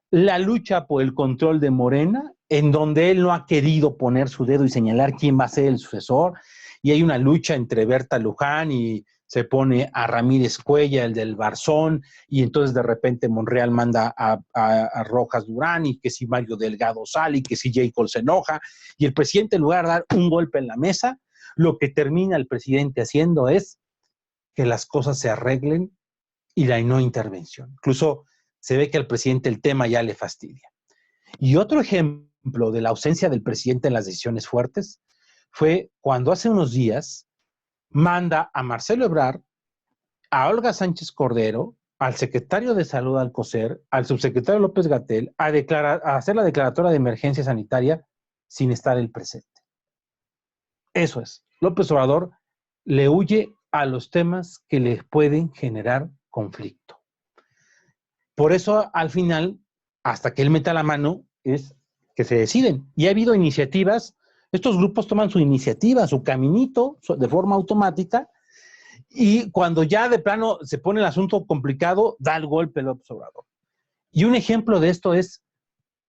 La lucha por el control de Morena, en donde él no ha querido poner su dedo y señalar quién va a ser el sucesor, y hay una lucha entre Berta Luján y se pone a Ramírez Cuella, el del Barzón, y entonces de repente Monreal manda a Rojas Durán, y que si Mario Delgado sale, y que si J. Cole se enoja, y el presidente en lugar de dar un golpe en la mesa, lo que termina el presidente haciendo es que las cosas se arreglen y la no intervención. Incluso se ve que al presidente el tema ya le fastidia. Y otro ejemplo de la ausencia del presidente en las decisiones fuertes fue cuando hace unos días manda a Marcelo Ebrard, a Olga Sánchez Cordero, al secretario de Salud Alcocer, al subsecretario López-Gatell, a hacer la declaratoria de emergencia sanitaria sin estar él presente. Eso es. López Obrador le huye a los temas que le pueden generar conflicto. Por eso, al final, hasta que él meta la mano, es que se deciden. Y ha habido iniciativas, estos grupos toman su iniciativa, su caminito, de forma automática, y cuando ya de plano se pone el asunto complicado, da el golpe López Obrador. Y un ejemplo de esto es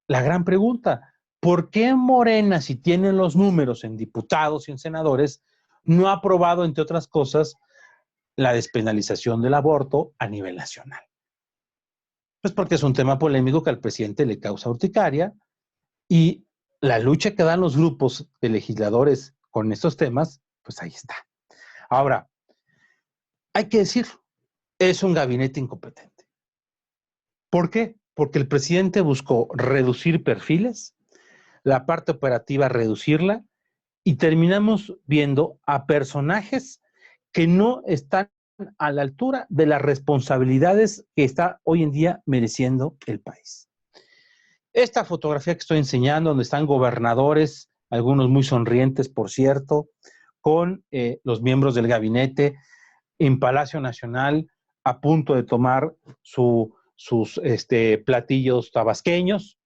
la gran pregunta: ¿por qué Morena, si tiene los números en diputados y en senadores, no ha aprobado, entre otras cosas, la despenalización del aborto a nivel nacional? Pues porque es un tema polémico que al presidente le causa urticaria, y la lucha que dan los grupos de legisladores con estos temas, pues ahí está. Ahora, hay que decirlo, es un gabinete incompetente. ¿Por qué? Porque el presidente buscó reducir perfiles, la parte operativa reducirla, y terminamos viendo a personajes que no están a la altura de las responsabilidades que está hoy en día mereciendo el país. Esta fotografía que estoy enseñando, donde están gobernadores, algunos muy sonrientes, por cierto, con los miembros del gabinete en Palacio Nacional, a punto de tomar sus platillos tabasqueños,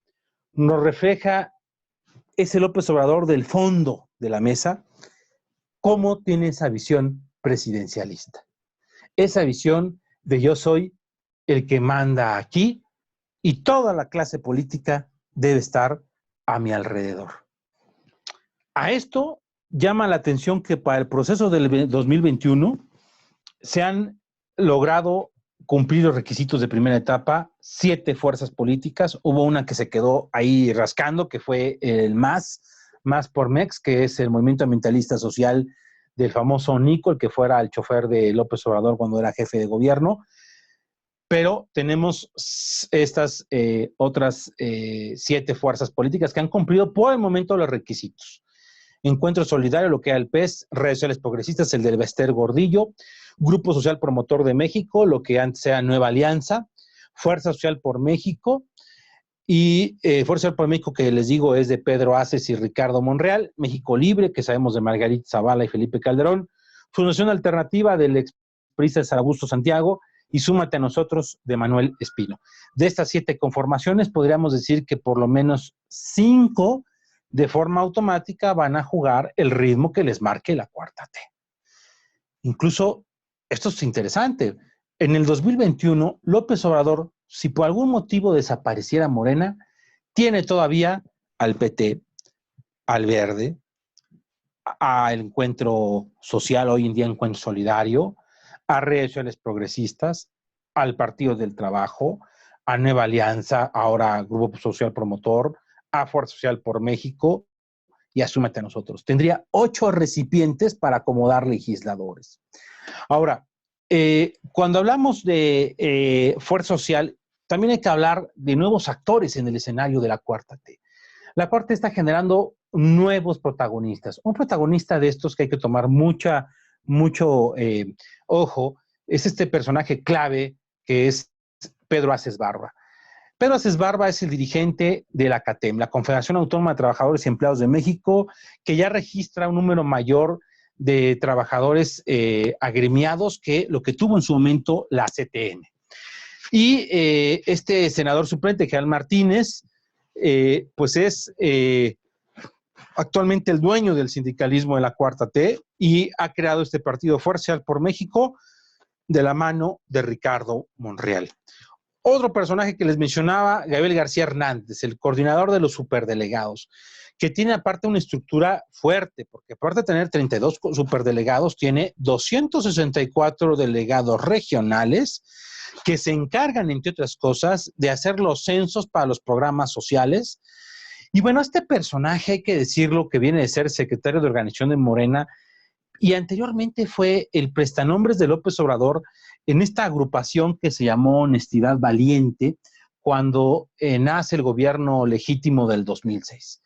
nos refleja ese López Obrador del fondo de la mesa, cómo tiene esa visión presidencialista. Esa visión de yo soy el que manda aquí y toda la clase política debe estar a mi alrededor. A esto llama la atención que para el proceso del 2021 se han logrado cumplir los requisitos de primera etapa 7 fuerzas políticas. Hubo una que se quedó ahí rascando, que fue el Más por Mex, que es el movimiento ambientalista social del famoso Nico, el que fuera el chofer de López Obrador cuando era jefe de gobierno. Pero tenemos estas otras 7 fuerzas políticas que han cumplido por el momento los requisitos. Encuentro Solidario, lo que era el PES, Redes Sociales Progresistas, el del Bester Gordillo, Grupo Social Promotor de México, lo que antes era Nueva Alianza, Fuerza Social por México, y Fuerza Social por México, que les digo es de Pedro Aces y Ricardo Monreal, México Libre, que sabemos de Margarita Zavala y Felipe Calderón, Fundación Alternativa del expriista Augusto Santiago, y Súmate a Nosotros de Manuel Espino. De estas 7 conformaciones, podríamos decir que por lo menos 5 de forma automática van a jugar el ritmo que les marque la 4T. Incluso, esto es interesante, en el 2021, López Obrador, si por algún motivo desapareciera Morena, tiene todavía al PT, al Verde, al Encuentro Social, hoy en día Encuentro Solidario, a Redes Sociales Progresistas, al Partido del Trabajo, a Nueva Alianza, ahora Grupo Social Promotor, a Fuerza Social por México y a Súmate a Nosotros. Tendría 8 recipientes para acomodar legisladores. Ahora, cuando hablamos de Fuerza Social, también hay que hablar de nuevos actores en el escenario de la 4T. La 4T está generando nuevos protagonistas. Un protagonista de estos que hay que tomar mucho ojo es este personaje clave que es Pedro Aces Barba. Pedro Aces Barba es el dirigente de la CATEM, la Confederación Autónoma de Trabajadores y Empleados de México, que ya registra un número mayor de trabajadores agremiados que lo que tuvo en su momento la CTM. Y este senador suplente, Gerald Martínez, pues es actualmente el dueño del sindicalismo de la 4T y ha creado este partido Fuerza Social por México de la mano de Ricardo Monreal. Otro personaje que les mencionaba, Gabriel García Hernández, el coordinador de los superdelegados, que tiene aparte una estructura fuerte, porque aparte de tener 32 superdelegados, tiene 264 delegados regionales que se encargan, entre otras cosas, de hacer los censos para los programas sociales. Y bueno, este personaje, hay que decirlo, que viene de ser secretario de organización de Morena, y anteriormente fue el prestanombres de López Obrador en esta agrupación que se llamó Honestidad Valiente, cuando nace el gobierno legítimo del 2006.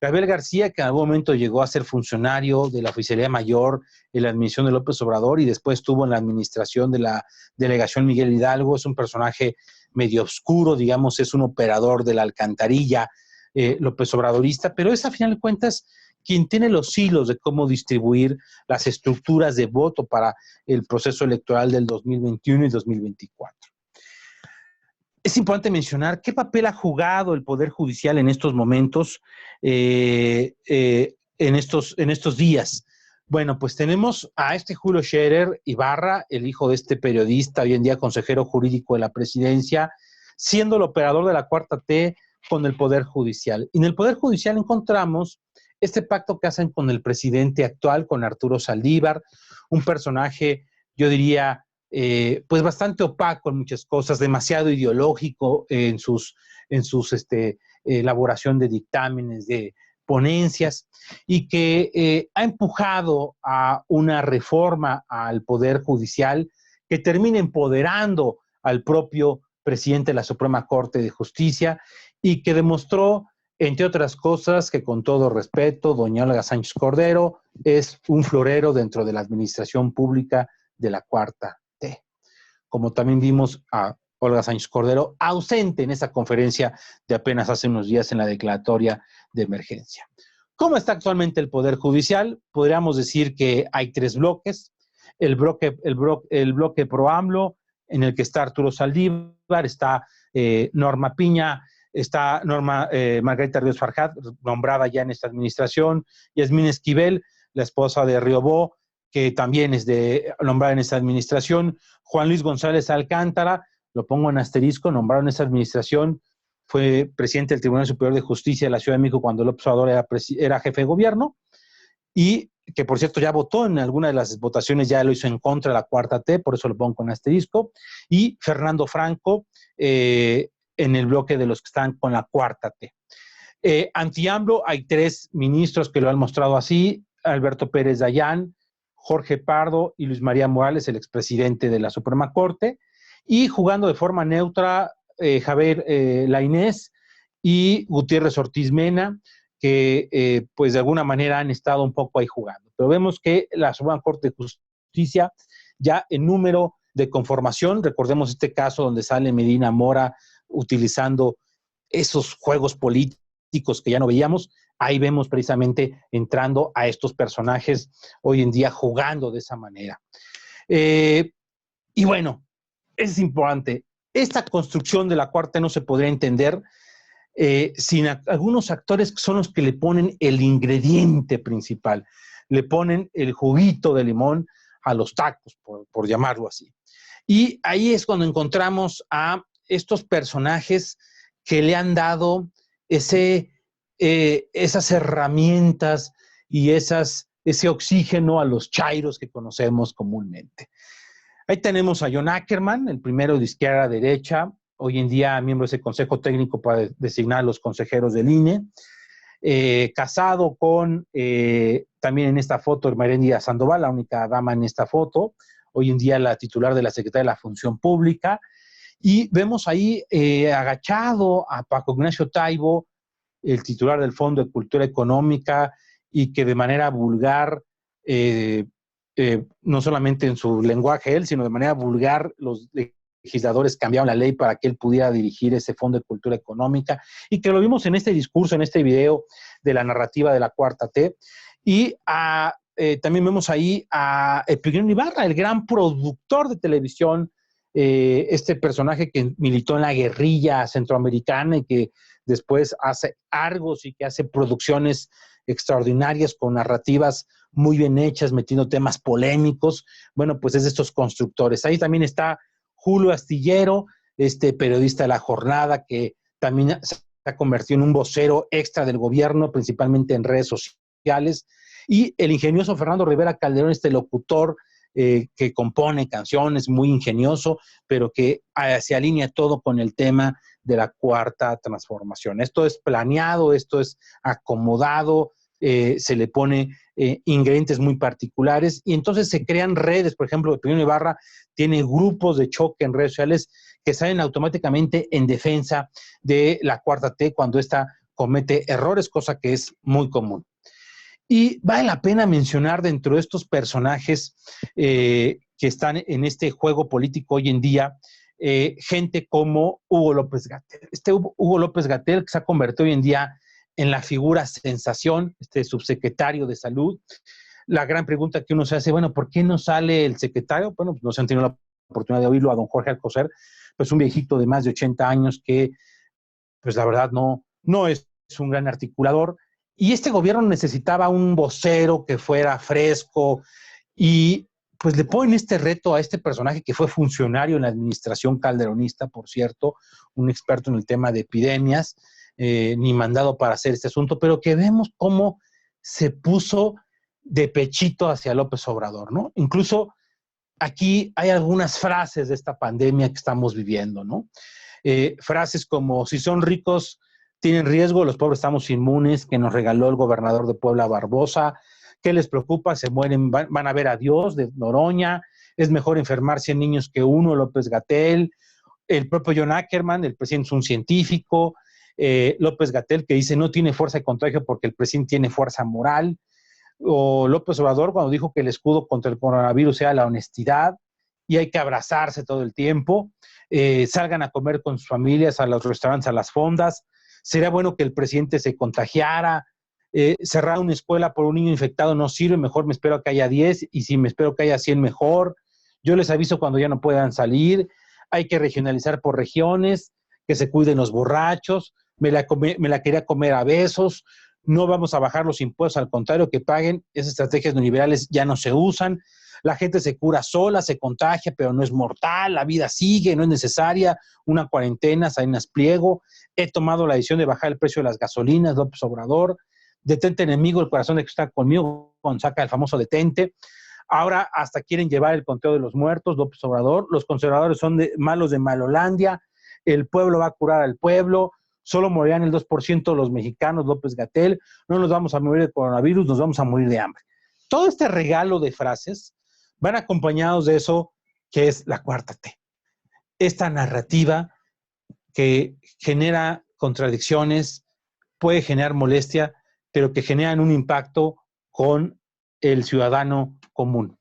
Gabriel García, que en algún momento llegó a ser funcionario de la Oficialía Mayor en la administración de López Obrador y después estuvo en la administración de la delegación Miguel Hidalgo, es un personaje medio oscuro, digamos, es un operador de la alcantarilla López Obradorista, pero es a final de cuentas quien tiene los hilos de cómo distribuir las estructuras de voto para el proceso electoral del 2021 y 2024. Es importante mencionar qué papel ha jugado el Poder Judicial en estos momentos, en estos días. Bueno, pues tenemos a este Julio Scherer Ibarra, el hijo de este periodista, hoy en día consejero jurídico de la presidencia, siendo el operador de la Cuarta T con el Poder Judicial. Y en el Poder Judicial encontramos este pacto que hacen con el presidente actual, con Arturo Saldívar, un personaje, yo diría, pues bastante opaco en muchas cosas, demasiado ideológico en sus elaboración de dictámenes, de ponencias, y que ha empujado a una reforma al Poder Judicial que termina empoderando al propio presidente de la Suprema Corte de Justicia y que demostró, entre otras cosas, que con todo respeto, doña Olga Sánchez Cordero es un florero dentro de la administración pública de la Cuarta T. Como también vimos a Olga Sánchez Cordero ausente en esa conferencia de apenas hace unos días en la declaratoria de emergencia. ¿Cómo está actualmente el Poder Judicial? Podríamos decir que hay tres bloques. El bloque pro AMLO, en el que está Arturo Saldívar, está Norma Piña, está Margarita Ríos Farjat, nombrada ya en esta administración, Yasmín Esquivel, la esposa de Riobó, que también es nombrada en esta administración, Juan Luis González Alcántara, lo pongo en asterisco, nombrado en esta administración, fue presidente del Tribunal Superior de Justicia de la Ciudad de México cuando López Obrador era jefe de gobierno, y que por cierto ya votó en alguna de las votaciones, ya lo hizo en contra de la Cuarta T, por eso lo pongo en asterisco, y Fernando Franco, en el bloque de los que están con la Cuarta T. Anti-AMLO hay tres ministros que lo han mostrado así, Alberto Pérez Dayán, Jorge Pardo y Luis María Morales, el expresidente de la Suprema Corte, y jugando de forma neutra Javier Lainez y Gutiérrez Ortiz Mena, que pues de alguna manera han estado un poco ahí jugando. Pero vemos que la Suprema Corte de Justicia, ya en número de conformación, recordemos este caso donde sale Medina Mora utilizando esos juegos políticos que ya no veíamos, ahí vemos precisamente entrando a estos personajes hoy en día jugando de esa manera. Y bueno, es importante, esta construcción de la Cuarta no se podría entender sin algunos actores que son los que le ponen el ingrediente principal, le ponen el juguito de limón a los tacos, por llamarlo así. Y ahí es cuando encontramos a estos personajes que le han dado esas herramientas y ese oxígeno a los chairos que conocemos comúnmente. Ahí tenemos a John Ackerman, el primero de izquierda a derecha, hoy en día miembro de ese consejo técnico para designar a los consejeros del INE, casado con, también en esta foto, Ermeréndira Sandoval, la única dama en esta foto, hoy en día la titular de la Secretaría de la Función Pública, y vemos ahí agachado a Paco Ignacio Taibo, el titular del Fondo de Cultura Económica, y que de manera vulgar, no solamente en su lenguaje él, sino de manera vulgar, los legisladores cambiaron la ley para que él pudiera dirigir ese Fondo de Cultura Económica, y que lo vimos en este discurso, en este video de la narrativa de la Cuarta T, y también vemos ahí a Epigmenio Ibarra, el gran productor de televisión, este personaje que militó en la guerrilla centroamericana y que después hace Argos y que hace producciones extraordinarias con narrativas muy bien hechas, metiendo temas polémicos. Bueno, pues es de estos constructores. Ahí también está Julio Astillero, este periodista de La Jornada, que también se ha convertido en un vocero extra del gobierno, principalmente en redes sociales, y el ingenioso Fernando Rivera Calderón, este locutor que compone canciones, muy ingenioso, pero que se alinea todo con el tema de la Cuarta Transformación. Esto es planeado, esto es acomodado, se le pone ingredientes muy particulares y entonces se crean redes. Por ejemplo, Plinio Ibarra tiene grupos de choque en redes sociales que salen automáticamente en defensa de la Cuarta T cuando ésta comete errores, cosa que es muy común. Y vale la pena mencionar dentro de estos personajes que están en este juego político hoy en día, gente como Hugo López-Gatell. Este Hugo López-Gatell que se ha convertido hoy en día en la figura sensación, este subsecretario de Salud. La gran pregunta que uno se hace, bueno, ¿por qué no sale el secretario? Bueno, pues no se han tenido la oportunidad de oírlo a don Jorge Alcocer, pues un viejito de más de 80 años que, pues la verdad, no es un gran articulador. Y este gobierno necesitaba un vocero que fuera fresco y pues le ponen este reto a este personaje que fue funcionario en la administración calderonista, por cierto, un experto en el tema de epidemias, ni mandado para hacer este asunto, pero que vemos cómo se puso de pechito hacia López Obrador, ¿no? Incluso aquí hay algunas frases de esta pandemia que estamos viviendo, ¿no? Frases como, si son ricos, tienen riesgo, los pobres estamos inmunes, que nos regaló el gobernador de Puebla, Barbosa. ¿Qué les preocupa? Se mueren, van a ver a Dios, de Noroña. Es mejor enfermar 100 niños que uno, López-Gatell. El propio John Ackerman, el presidente es un científico. López-Gatell, que dice no tiene fuerza de contagio porque el presidente tiene fuerza moral. O López Obrador, cuando dijo que el escudo contra el coronavirus sea la honestidad y hay que abrazarse todo el tiempo. Salgan a comer con sus familias, a los restaurantes, a las fondas. Sería bueno que el presidente se contagiara. Cerrar una escuela por un niño infectado no sirve, mejor me espero que haya 10 y si me espero que haya 100 mejor. Yo les aviso cuando ya no puedan salir. Hay que regionalizar por regiones, que se cuiden los borrachos. Me la quería comer a besos. No vamos a bajar los impuestos, al contrario, que paguen. Esas estrategias neoliberales ya no se usan. La gente se cura sola, se contagia, pero no es mortal, la vida sigue, no es necesaria una cuarentena, Salinas Pliego. He tomado la decisión de bajar el precio de las gasolinas, López Obrador. Detente enemigo, el corazón de que está conmigo, cuando saca el famoso detente. Ahora hasta quieren llevar el conteo de los muertos, López Obrador. Los conservadores son malos de Malolandia. El pueblo va a curar al pueblo. Solo morirán el 2% los mexicanos, López-Gatell. No nos vamos a morir de coronavirus, nos vamos a morir de hambre. Todo este regalo de frases van acompañados de eso que es la Cuarta T. Esta narrativa que genera contradicciones, puede generar molestia, pero que generan un impacto con el ciudadano común.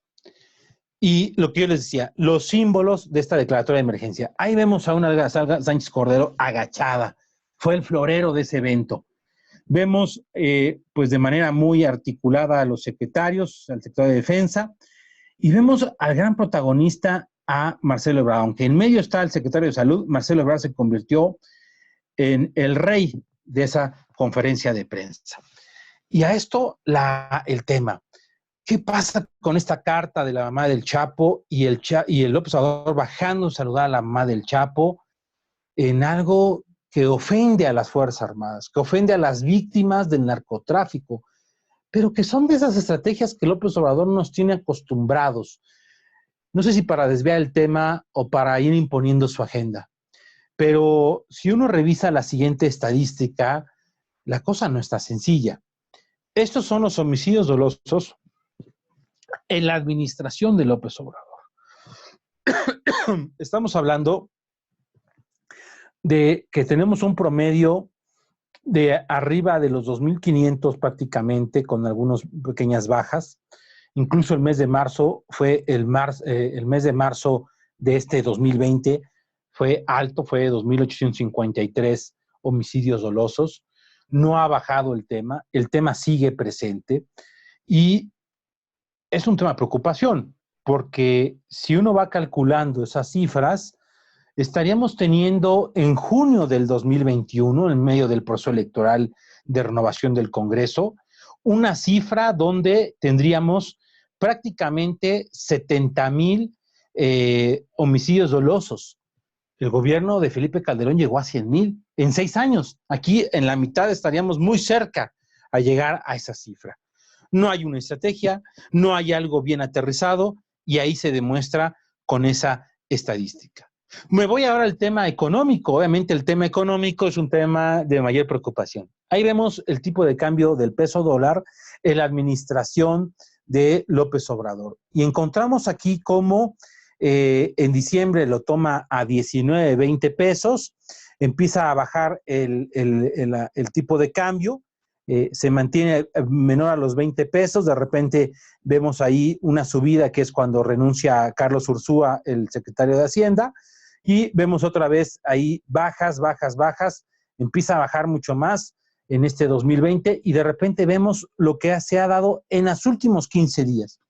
Y lo que yo les decía, los símbolos de esta declaratoria de emergencia. Ahí vemos a una Sánchez Cordero agachada. Fue el florero de ese evento. Vemos, pues de manera muy articulada a los secretarios, al secretario de Defensa, y vemos al gran protagonista, a Marcelo Ebrard. Aunque en medio está el secretario de Salud, Marcelo Ebrard se convirtió en el rey de esa conferencia de prensa. Y a esto el tema. ¿Qué pasa con esta carta de la mamá del Chapo y el López Obrador bajando a saludar a la mamá del Chapo en algo que ofende a las Fuerzas Armadas, que ofende a las víctimas del narcotráfico, pero que son de esas estrategias que López Obrador nos tiene acostumbrados? No sé si para desviar el tema o para ir imponiendo su agenda, pero si uno revisa la siguiente estadística, la cosa no está sencilla. Estos son los homicidios dolosos en la administración de López Obrador. Estamos hablando de que tenemos un promedio de arriba de los 2,500 prácticamente, con algunas pequeñas bajas. Incluso el mes de marzo fue el mes de marzo de este 2020 fue alto, fue 2,853 homicidios dolosos. No ha bajado el tema sigue presente y es un tema de preocupación, porque si uno va calculando esas cifras, estaríamos teniendo en junio del 2021, en medio del proceso electoral de renovación del Congreso, una cifra donde tendríamos prácticamente 70,000 homicidios dolosos. El gobierno de Felipe Calderón llegó a 100,000 en 6 años. Aquí en la mitad estaríamos muy cerca a llegar a esa cifra. No hay una estrategia, no hay algo bien aterrizado y ahí se demuestra con esa estadística. Me voy ahora al tema económico. Obviamente el tema económico es un tema de mayor preocupación. Ahí vemos el tipo de cambio del peso dólar en la administración de López Obrador. Y encontramos aquí cómo en diciembre lo toma a 19, 20 pesos, empieza a bajar el tipo de cambio, se mantiene menor a los 20 pesos, de repente vemos ahí una subida que es cuando renuncia Carlos Ursúa, el secretario de Hacienda, y vemos otra vez ahí bajas, bajas, bajas, empieza a bajar mucho más en este 2020 y de repente vemos lo que se ha dado en los últimos 15 días.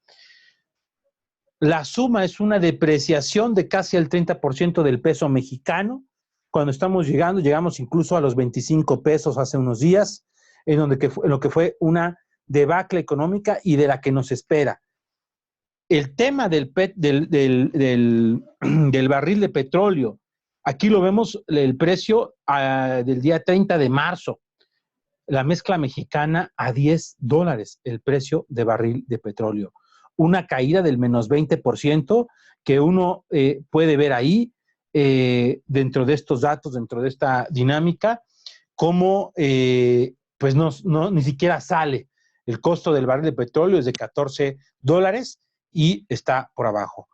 La suma es una depreciación de casi el 30% del peso mexicano. Cuando llegamos incluso a los 25 pesos hace unos días, en lo que fue una debacle económica y de la que nos espera. El tema del barril de petróleo, aquí lo vemos el precio del día 30 de marzo, la mezcla mexicana a $10, el precio de barril de petróleo. Una caída del menos 20% que uno puede ver ahí dentro de estos datos, dentro de esta dinámica, cómo pues ni siquiera sale. El costo del barril de petróleo es de $14 y está por abajo.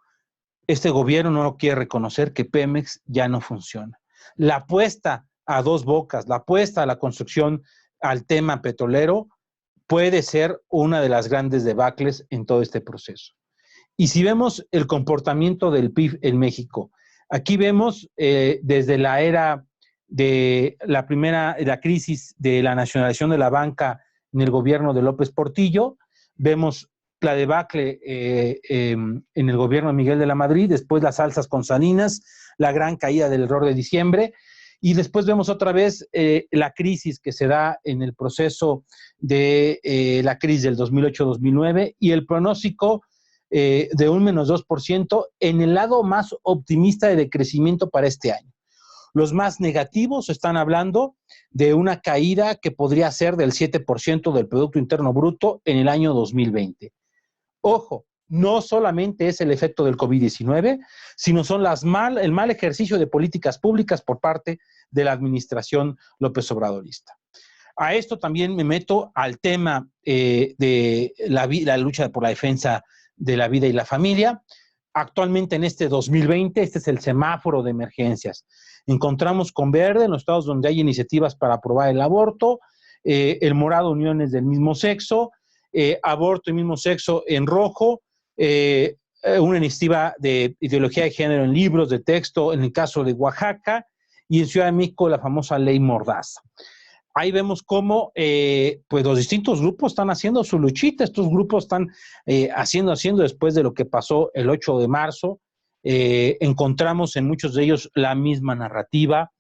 Este gobierno no quiere reconocer que Pemex ya no funciona. La apuesta a dos bocas, la apuesta a la construcción al tema petrolero puede ser una de las grandes debacles en todo este proceso. Y si vemos el comportamiento del PIB en México, aquí vemos desde la era de la crisis de la nacionalización de la banca en el gobierno de López Portillo, vemos la debacle en el gobierno de Miguel de la Madrid, después las alzas con Salinas, la gran caída del error de diciembre, y después vemos otra vez la crisis que se da en el proceso de la crisis del 2008-2009 y el pronóstico de un menos 2% en el lado más optimista de crecimiento para este año. Los más negativos están hablando de una caída que podría ser del 7% del Producto Interno Bruto en el año 2020. Ojo, no solamente es el efecto del COVID-19, sino son el mal ejercicio de políticas públicas por parte de la administración López Obradorista. A esto también me meto al tema de la lucha por la defensa de la vida y la familia. Actualmente en este 2020, este es el semáforo de emergencias. Encontramos con verde en los estados donde hay iniciativas para aprobar el aborto, el morado uniones del mismo sexo, aborto y mismo sexo en rojo, una iniciativa de ideología de género en libros de texto en el caso de Oaxaca y en Ciudad de México la famosa ley Mordaza. Ahí vemos cómo pues los distintos grupos están haciendo su luchita. Estos grupos están haciendo después de lo que pasó el 8 de marzo. Encontramos en muchos de ellos la misma narrativa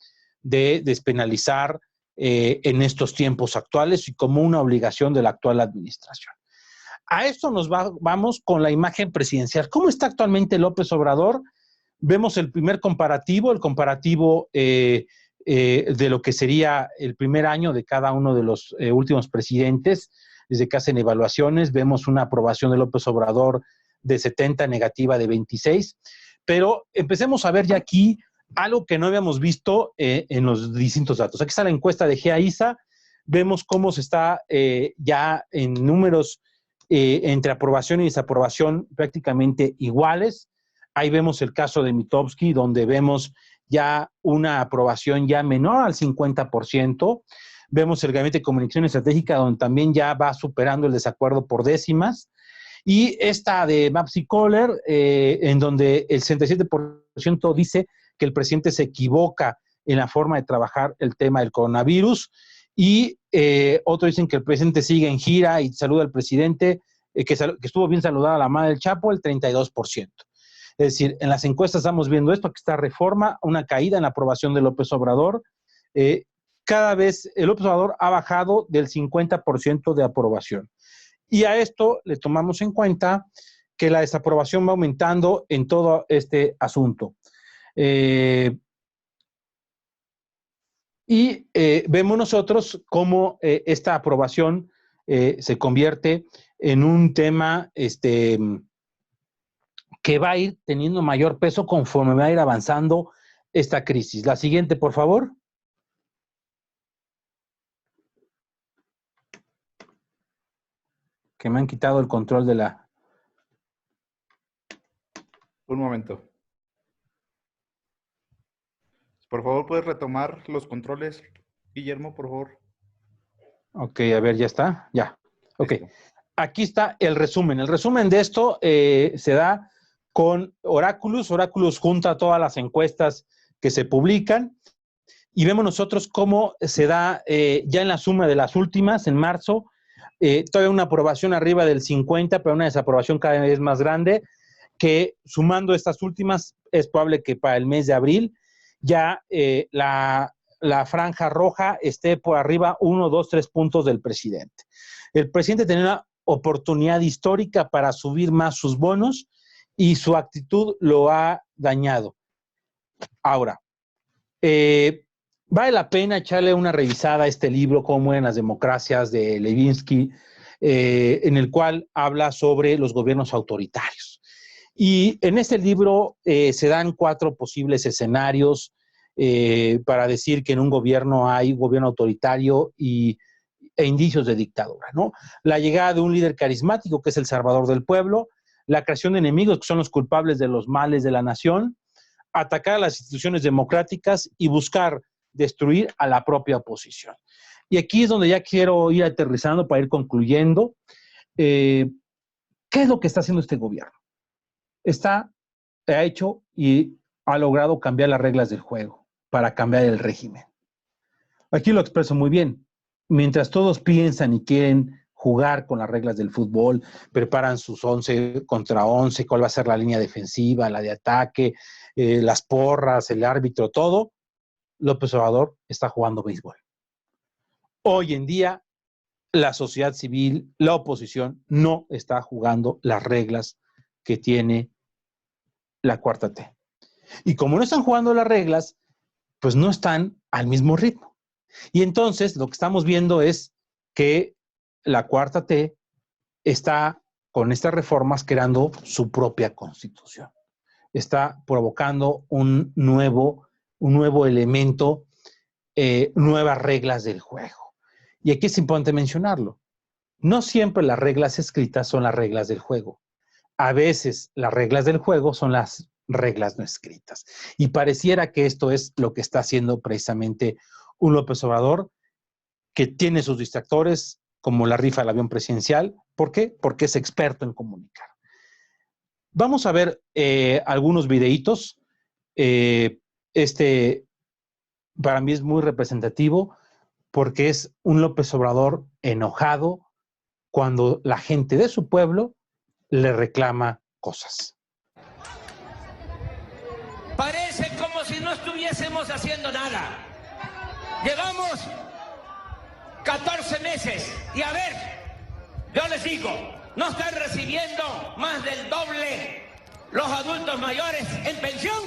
de despenalizar en estos tiempos actuales y como una obligación de la actual administración. A esto vamos con la imagen presidencial. ¿Cómo está actualmente López Obrador? Vemos el primer comparativo, de lo que sería el primer año de cada uno de los últimos presidentes, desde que hacen evaluaciones, vemos una aprobación de López Obrador de 70, negativa de 26, pero empecemos a ver ya aquí algo que no habíamos visto en los distintos datos. Aquí está la encuesta de GEA-ISA, vemos cómo se está ya en números entre aprobación y desaprobación prácticamente iguales. Ahí vemos el caso de Mitofsky, donde vemos ya una aprobación ya menor al 50%. Vemos el Gabinete de Comunicación Estratégica, donde también ya va superando el desacuerdo por décimas. Y esta de Mapsy Kohler, en donde el 67% dice que el presidente se equivoca en la forma de trabajar el tema del coronavirus. Y otros dicen que el presidente sigue en gira y saluda al presidente, que estuvo bien saludada a la madre del Chapo, el 32%. Es decir, en las encuestas estamos viendo esto, que está Reforma, una caída en la aprobación de López Obrador. Cada vez el López Obrador ha bajado del 50% de aprobación. Y a esto le tomamos en cuenta que la desaprobación va aumentando en todo este asunto. Vemos nosotros cómo esta aprobación se convierte en un tema que va a ir teniendo mayor peso conforme va a ir avanzando esta crisis. La siguiente, por favor. Que me han quitado el control de la... Un momento. Por favor, ¿puedes retomar los controles, Guillermo, por favor? Ok, a ver, ¿ya está? Ya. Ok. Listo. Aquí está el resumen. El resumen de esto se da con Oráculos. Oráculos junta todas las encuestas que se publican y vemos nosotros cómo se da ya en la suma de las últimas, en marzo, todavía una aprobación arriba del 50, pero una desaprobación cada vez más grande, que sumando estas últimas es probable que para el mes de abril ya la franja roja esté por arriba 1, 2, 3 puntos del presidente. El presidente tenía una oportunidad histórica para subir más sus bonos y su actitud lo ha dañado. Ahora, vale la pena echarle una revisada a este libro, Cómo mueren las democracias, de Levinsky, en el cual habla sobre los gobiernos autoritarios. Y en este libro se dan 4 posibles escenarios para decir que en un gobierno hay gobierno autoritario e indicios de dictadura, ¿no? La llegada de un líder carismático, que es el salvador del pueblo, la creación de enemigos, que son los culpables de los males de la nación, atacar a las instituciones democráticas y buscar destruir a la propia oposición. Y aquí es donde ya quiero ir aterrizando para ir concluyendo. ¿Qué es lo que está haciendo este gobierno? Ha hecho y ha logrado cambiar las reglas del juego para cambiar el régimen. Aquí lo expreso muy bien. Mientras todos piensan y quieren jugar con las reglas del fútbol, preparan sus 11 contra 11, cuál va a ser la línea defensiva, la de ataque, las porras, el árbitro, todo, López Obrador está jugando béisbol. Hoy en día, la sociedad civil, la oposición, no está jugando las reglas que tiene la cuarta T. Y como no están jugando las reglas, pues no están al mismo ritmo. Y entonces lo que estamos viendo es que la cuarta T está con estas reformas creando su propia constitución. Está provocando un nuevo elemento, nuevas reglas del juego. Y aquí es importante mencionarlo. No siempre las reglas escritas son las reglas del juego. A veces las reglas del juego son las reglas no escritas. Y pareciera que esto es lo que está haciendo precisamente un López Obrador, que tiene sus distractores, como la rifa del avión presidencial. ¿Por qué? Porque es experto en comunicar. Vamos a ver algunos videitos. Para mí es muy representativo porque es un López Obrador enojado cuando la gente de su pueblo le reclama cosas. Parece como si no estuviésemos haciendo nada. Llevamos 14 meses y a ver, yo les digo, no están recibiendo más del doble los adultos mayores en pensión.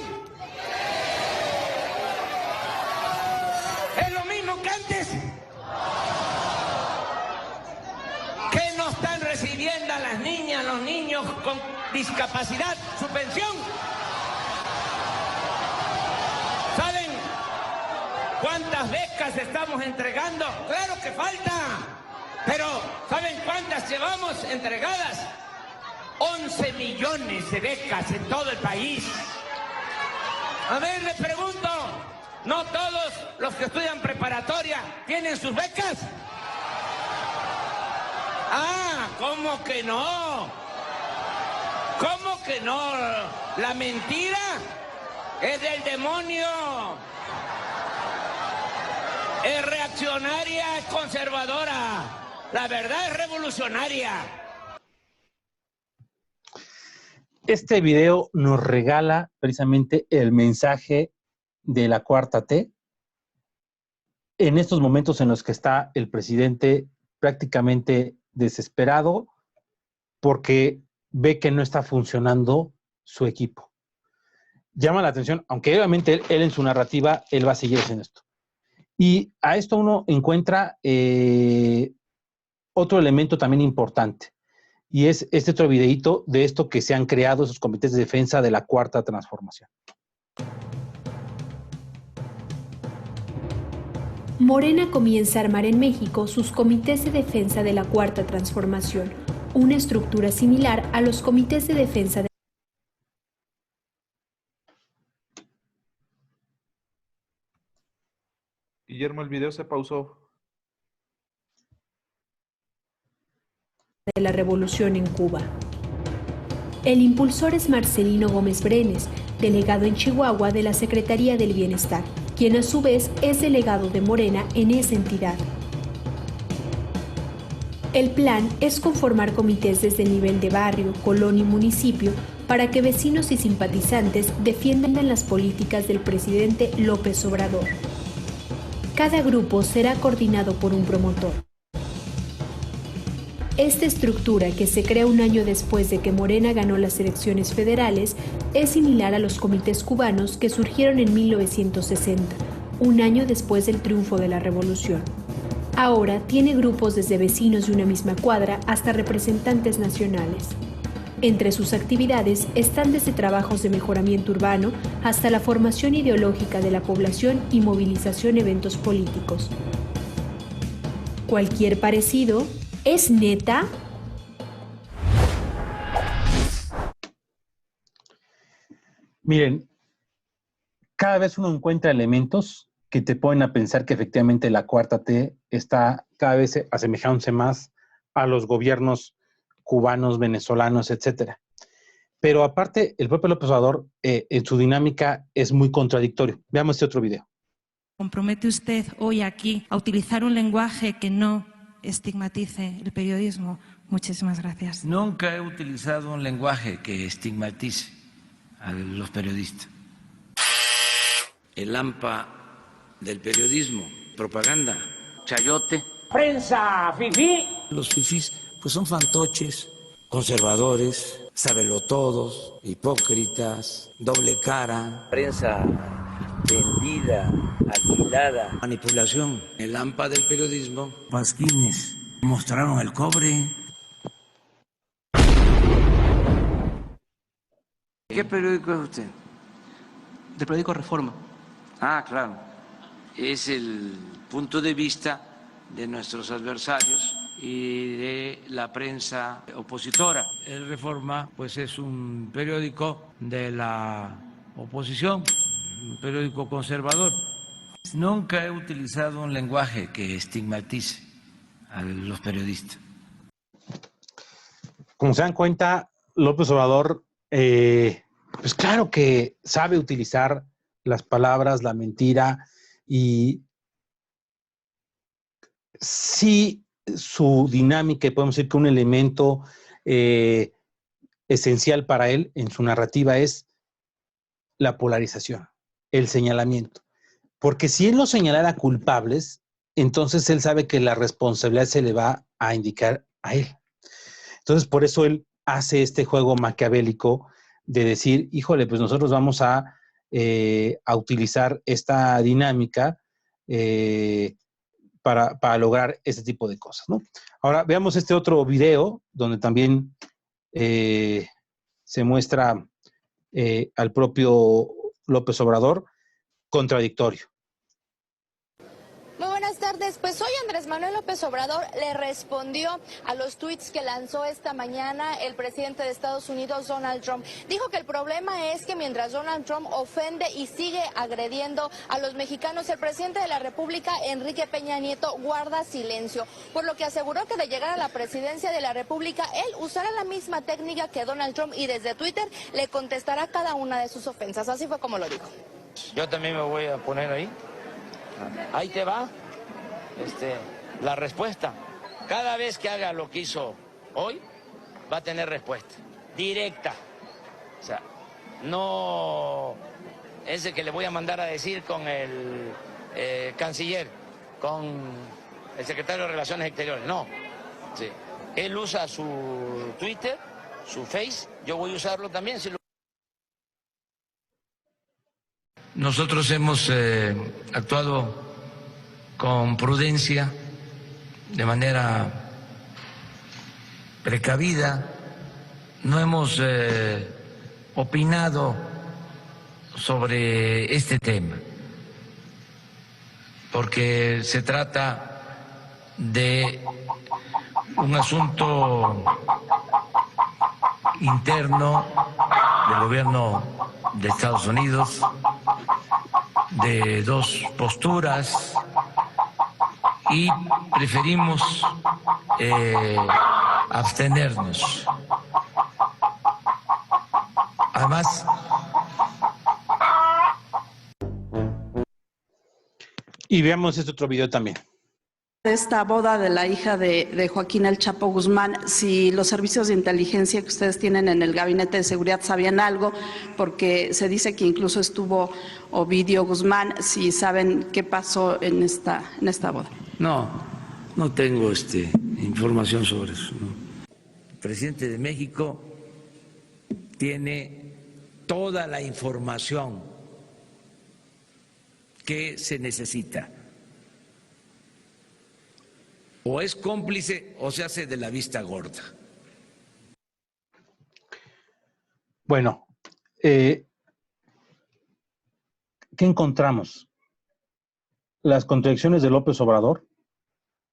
Es lo mismo que antes. ¿Qué no están recibiendo a las niñas, los niños con discapacidad su pensión? ¿Saben cuántas becas estamos entregando? Claro que falta. Pero ¿saben cuántas llevamos entregadas? 11 millones de becas en todo el país. A ver, les pregunto, ¿no todos los que estudian preparatoria tienen sus becas? Ah, ¿cómo que no? ¿Cómo que no? La mentira es del demonio. Es reaccionaria, es conservadora. La verdad es revolucionaria. Este video nos regala precisamente el mensaje de la cuarta T en estos momentos en los que está el presidente prácticamente desesperado porque ve que no está funcionando su equipo. Llama la atención, aunque obviamente él en su narrativa, él va a seguir haciendo esto. Y a esto uno encuentra otro elemento también importante, Y es este otro videíto de esto que se han creado esos comités de defensa de la Cuarta Transformación. Morena comienza a armar en México sus comités de defensa de la Cuarta Transformación, una estructura similar a los comités de defensa de Guillermo, el video se pausó. la Revolución en Cuba. El impulsor es Marcelino Gómez Brenes, delegado en Chihuahua de la Secretaría del Bienestar, quien a su vez es delegado de Morena en esa entidad. El plan es conformar comités desde el nivel de barrio, colonia y municipio para que vecinos y simpatizantes defiendan las políticas del presidente López Obrador. Cada grupo será coordinado por un promotor. Esta estructura, que se crea un año después de que Morena ganó las elecciones federales, es similar a los comités cubanos que surgieron en 1960, un año después del triunfo de la revolución. Ahora tiene grupos desde vecinos de una misma cuadra hasta representantes nacionales. Entre sus actividades están desde trabajos de mejoramiento urbano hasta la formación ideológica de la población y movilización a eventos políticos. Cualquier parecido ¿es neta? Miren, cada vez uno encuentra elementos que te ponen a pensar que efectivamente la Cuarta T está cada vez asemejándose más a los gobiernos cubanos, venezolanos, etcétera. Pero aparte, el propio López Obrador en su dinámica es muy contradictorio. Veamos este otro video. ¿Compromete usted hoy aquí a utilizar un lenguaje que no estigmatice el periodismo? Muchísimas gracias. Nunca he utilizado un lenguaje que estigmatice a los periodistas. El AMPA del periodismo, propaganda, chayote. Prensa, fifí. Los fifís pues son fantoches, conservadores, sabelotodos, hipócritas, doble cara. Prensa vendida, alquilada, manipulación. El AMPA del periodismo, pasquines, mostraron el cobre. ¿Qué periódico es usted? Del periódico Reforma. Ah, claro. Es el punto de vista de nuestros adversarios y de la prensa opositora. El Reforma, pues, es un periódico de la oposición, un periódico conservador. Nunca he utilizado un lenguaje que estigmatice a los periodistas. Como se dan cuenta, López Obrador, pues claro que sabe utilizar las palabras, la mentira, y sí su dinámica, y podemos decir que un elemento esencial para él en su narrativa es la polarización, el señalamiento. Porque si él los señalara culpables, entonces él sabe que la responsabilidad se le va a indicar a él. Entonces, por eso él hace este juego maquiavélico de decir, híjole, pues nosotros vamos a utilizar esta dinámica para lograr este tipo de cosas, ¿no? Ahora, veamos este otro video donde también se muestra al propio López Obrador contradictorio. Muy buenas tardes. Pues hoy Andrés Manuel López Obrador le respondió a los tuits que lanzó esta mañana el presidente de Estados Unidos, Donald Trump. Dijo que el problema es que mientras Donald Trump ofende y sigue agrediendo a los mexicanos, el presidente de la República, Enrique Peña Nieto, guarda silencio. Por lo que aseguró que de llegar a la presidencia de la República, él usará la misma técnica que Donald Trump y desde Twitter le contestará cada una de sus ofensas. Así fue como lo dijo. Yo también me voy a poner ahí. Ahí te va la respuesta. Cada vez que haga lo que hizo hoy, va a tener respuesta directa. O sea, no ese que le voy a mandar a decir con el canciller, con el secretario de Relaciones Exteriores. No. Sí. Él usa su Twitter, su Face, yo voy a usarlo también. Nosotros hemos actuado con prudencia, de manera precavida, no hemos opinado sobre este tema, porque se trata de un asunto interno del gobierno de Estados Unidos, de dos posturas, y preferimos abstenernos. Además, y veamos este otro video también. Esta boda de la hija de Joaquín El Chapo Guzmán, si los servicios de inteligencia que ustedes tienen en el Gabinete de Seguridad sabían algo, porque se dice que incluso estuvo Ovidio Guzmán, si saben qué pasó en esta boda. No tengo información sobre eso. ¿No? El presidente de México tiene toda la información que se necesita. O es cómplice o se hace de la vista gorda. Bueno, ¿qué encontramos? Las contradicciones de López Obrador,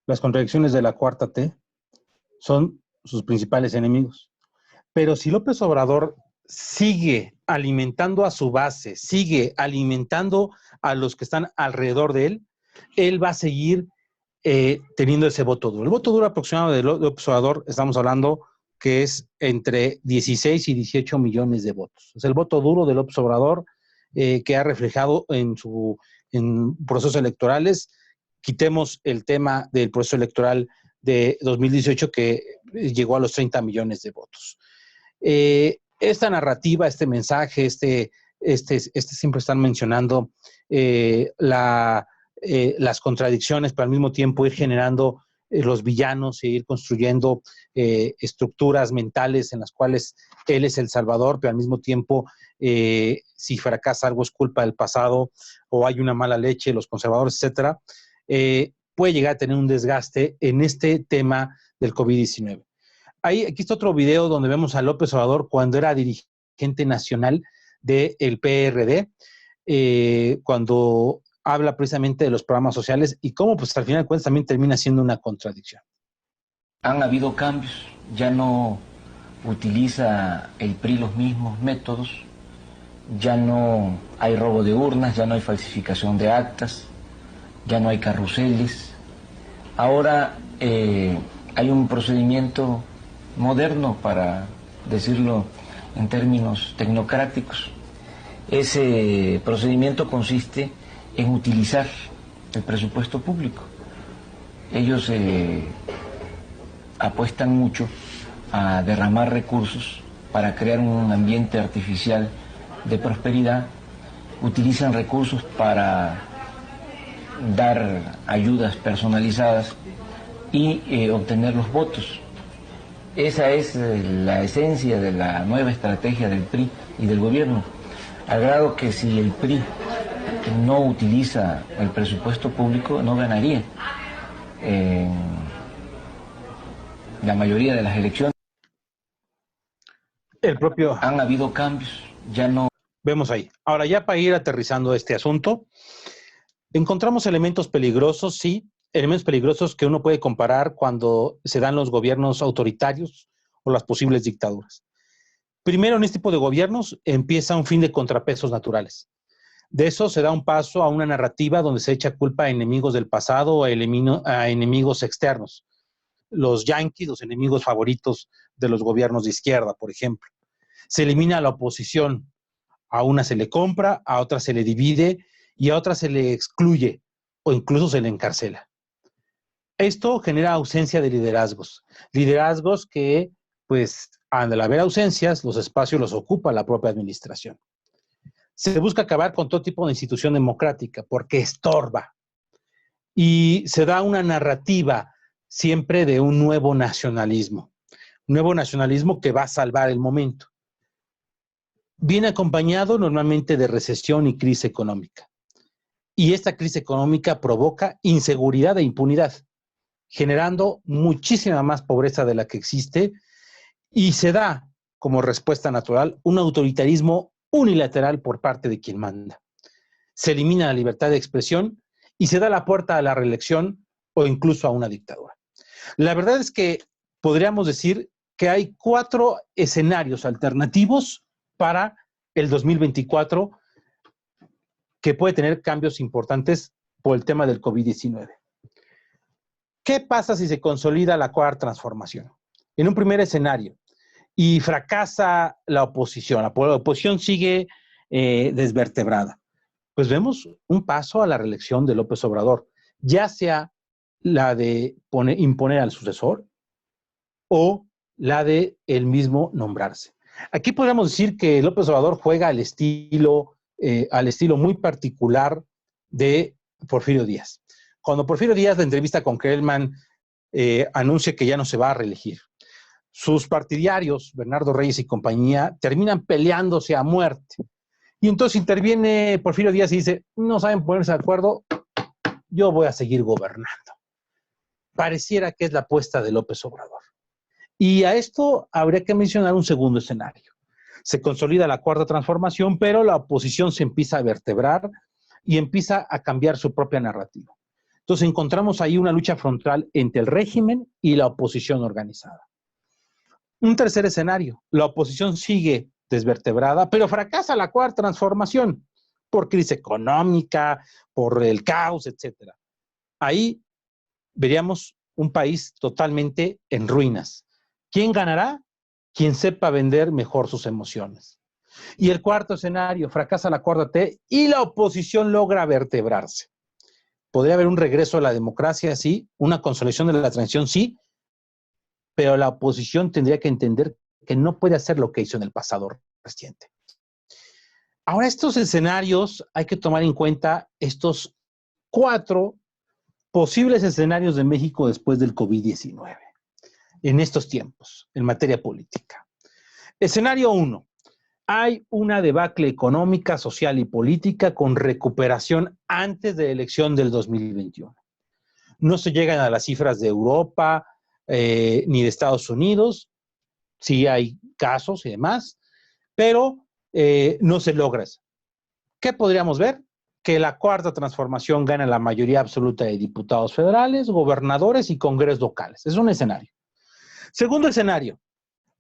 las contradicciones de la Cuarta T, son sus principales enemigos. Pero si López Obrador sigue alimentando a su base, sigue alimentando a los que están alrededor de él va a seguir teniendo ese voto duro. El voto duro aproximado de López Obrador, estamos hablando que es entre 16 y 18 millones de votos. Es el voto duro de López Obrador que ha reflejado en procesos electorales. Quitemos el tema del proceso electoral de 2018 que llegó a los 30 millones de votos. Esta narrativa, este mensaje, siempre están mencionando las contradicciones, pero al mismo tiempo ir generando los villanos e ir construyendo estructuras mentales en las cuales él es el salvador, pero al mismo tiempo si fracasa algo es culpa del pasado o hay una mala leche, los conservadores, etcétera, puede llegar a tener un desgaste en este tema del COVID-19. Aquí está otro video donde vemos a López Obrador cuando era dirigente nacional del PRD, cuando habla precisamente de los programas sociales y cómo pues al final de cuentas también termina siendo una contradicción. Han habido cambios, ya no utiliza el PRI los mismos métodos, ya no hay robo de urnas, ya no hay falsificación de actas, ya no hay carruseles. Ahora hay un procedimiento moderno, para decirlo en términos tecnocráticos. Ese procedimiento consiste en utilizar el presupuesto público. Ellos apuestan mucho a derramar recursos para crear un ambiente artificial de prosperidad, utilizan recursos para dar ayudas personalizadas y obtener los votos. Esa es la esencia de la nueva estrategia del PRI y del gobierno, al grado que si el PRI no utiliza el presupuesto público, no ganaría la mayoría de las elecciones. Han habido cambios, ya no... Vemos ahí. Ahora, ya para ir aterrizando este asunto, encontramos elementos peligrosos, sí, elementos peligrosos que uno puede comparar cuando se dan los gobiernos autoritarios o las posibles dictaduras. Primero, en este tipo de gobiernos empieza un fin de contrapesos naturales. De eso se da un paso a una narrativa donde se echa culpa a enemigos del pasado o a enemigos externos. Los yanquis, los enemigos favoritos de los gobiernos de izquierda, por ejemplo. Se elimina a la oposición. A una se le compra, a otra se le divide y a otra se le excluye o incluso se le encarcela. Esto genera ausencia de liderazgos. Liderazgos que, pues, al haber ausencias, los espacios los ocupa la propia administración. Se busca acabar con todo tipo de institución democrática porque estorba. Y se da una narrativa siempre de un nuevo nacionalismo. Un nuevo nacionalismo que va a salvar el momento. Viene acompañado normalmente de recesión y crisis económica. Y esta crisis económica provoca inseguridad e impunidad, generando muchísima más pobreza de la que existe Y se da, como respuesta natural, un autoritarismo unilateral por parte de quien manda. Se elimina la libertad de expresión y se da la puerta a la reelección o incluso a una dictadura. La verdad es que podríamos decir que hay 4 escenarios alternativos para el 2024 que puede tener cambios importantes por el tema del COVID-19. ¿Qué pasa si se consolida la cuarta transformación? En un primer escenario, y fracasa la oposición sigue desvertebrada, pues vemos un paso a la reelección de López Obrador, ya sea la de imponer al sucesor o la de él mismo nombrarse. Aquí podríamos decir que López Obrador juega al estilo muy particular de Porfirio Díaz. Cuando Porfirio Díaz, de entrevista con Krellman, anuncia que ya no se va a reelegir, sus partidarios, Bernardo Reyes y compañía, terminan peleándose a muerte. Y entonces interviene Porfirio Díaz y dice, no saben ponerse de acuerdo, yo voy a seguir gobernando. Pareciera que es la apuesta de López Obrador. Y a esto habría que mencionar un segundo escenario. Se consolida la cuarta transformación, pero la oposición se empieza a vertebrar y empieza a cambiar su propia narrativa. Entonces encontramos ahí una lucha frontal entre el régimen y la oposición organizada. Un tercer escenario, la oposición sigue desvertebrada, pero fracasa la cuarta transformación por crisis económica, por el caos, etc. Ahí veríamos un país totalmente en ruinas. ¿Quién ganará? Quien sepa vender mejor sus emociones. Y el cuarto escenario, fracasa la 4T y la oposición logra vertebrarse. Podría haber un regreso a la democracia, sí, una consolidación de la transición, sí, pero la oposición tendría que entender que no puede hacer lo que hizo en el pasado reciente. Ahora, estos escenarios, hay que tomar en cuenta estos 4 posibles escenarios de México después del COVID-19, en estos tiempos, en materia política. Escenario 1. Hay una debacle económica, social y política con recuperación antes de la elección del 2021. No se llegan a las cifras de Europa ni de Estados Unidos. Sí hay casos y demás, pero no se logra eso. ¿Qué podríamos ver? Que la cuarta transformación gana la mayoría absoluta de diputados federales, gobernadores y congresos locales. Es un escenario. Segundo escenario,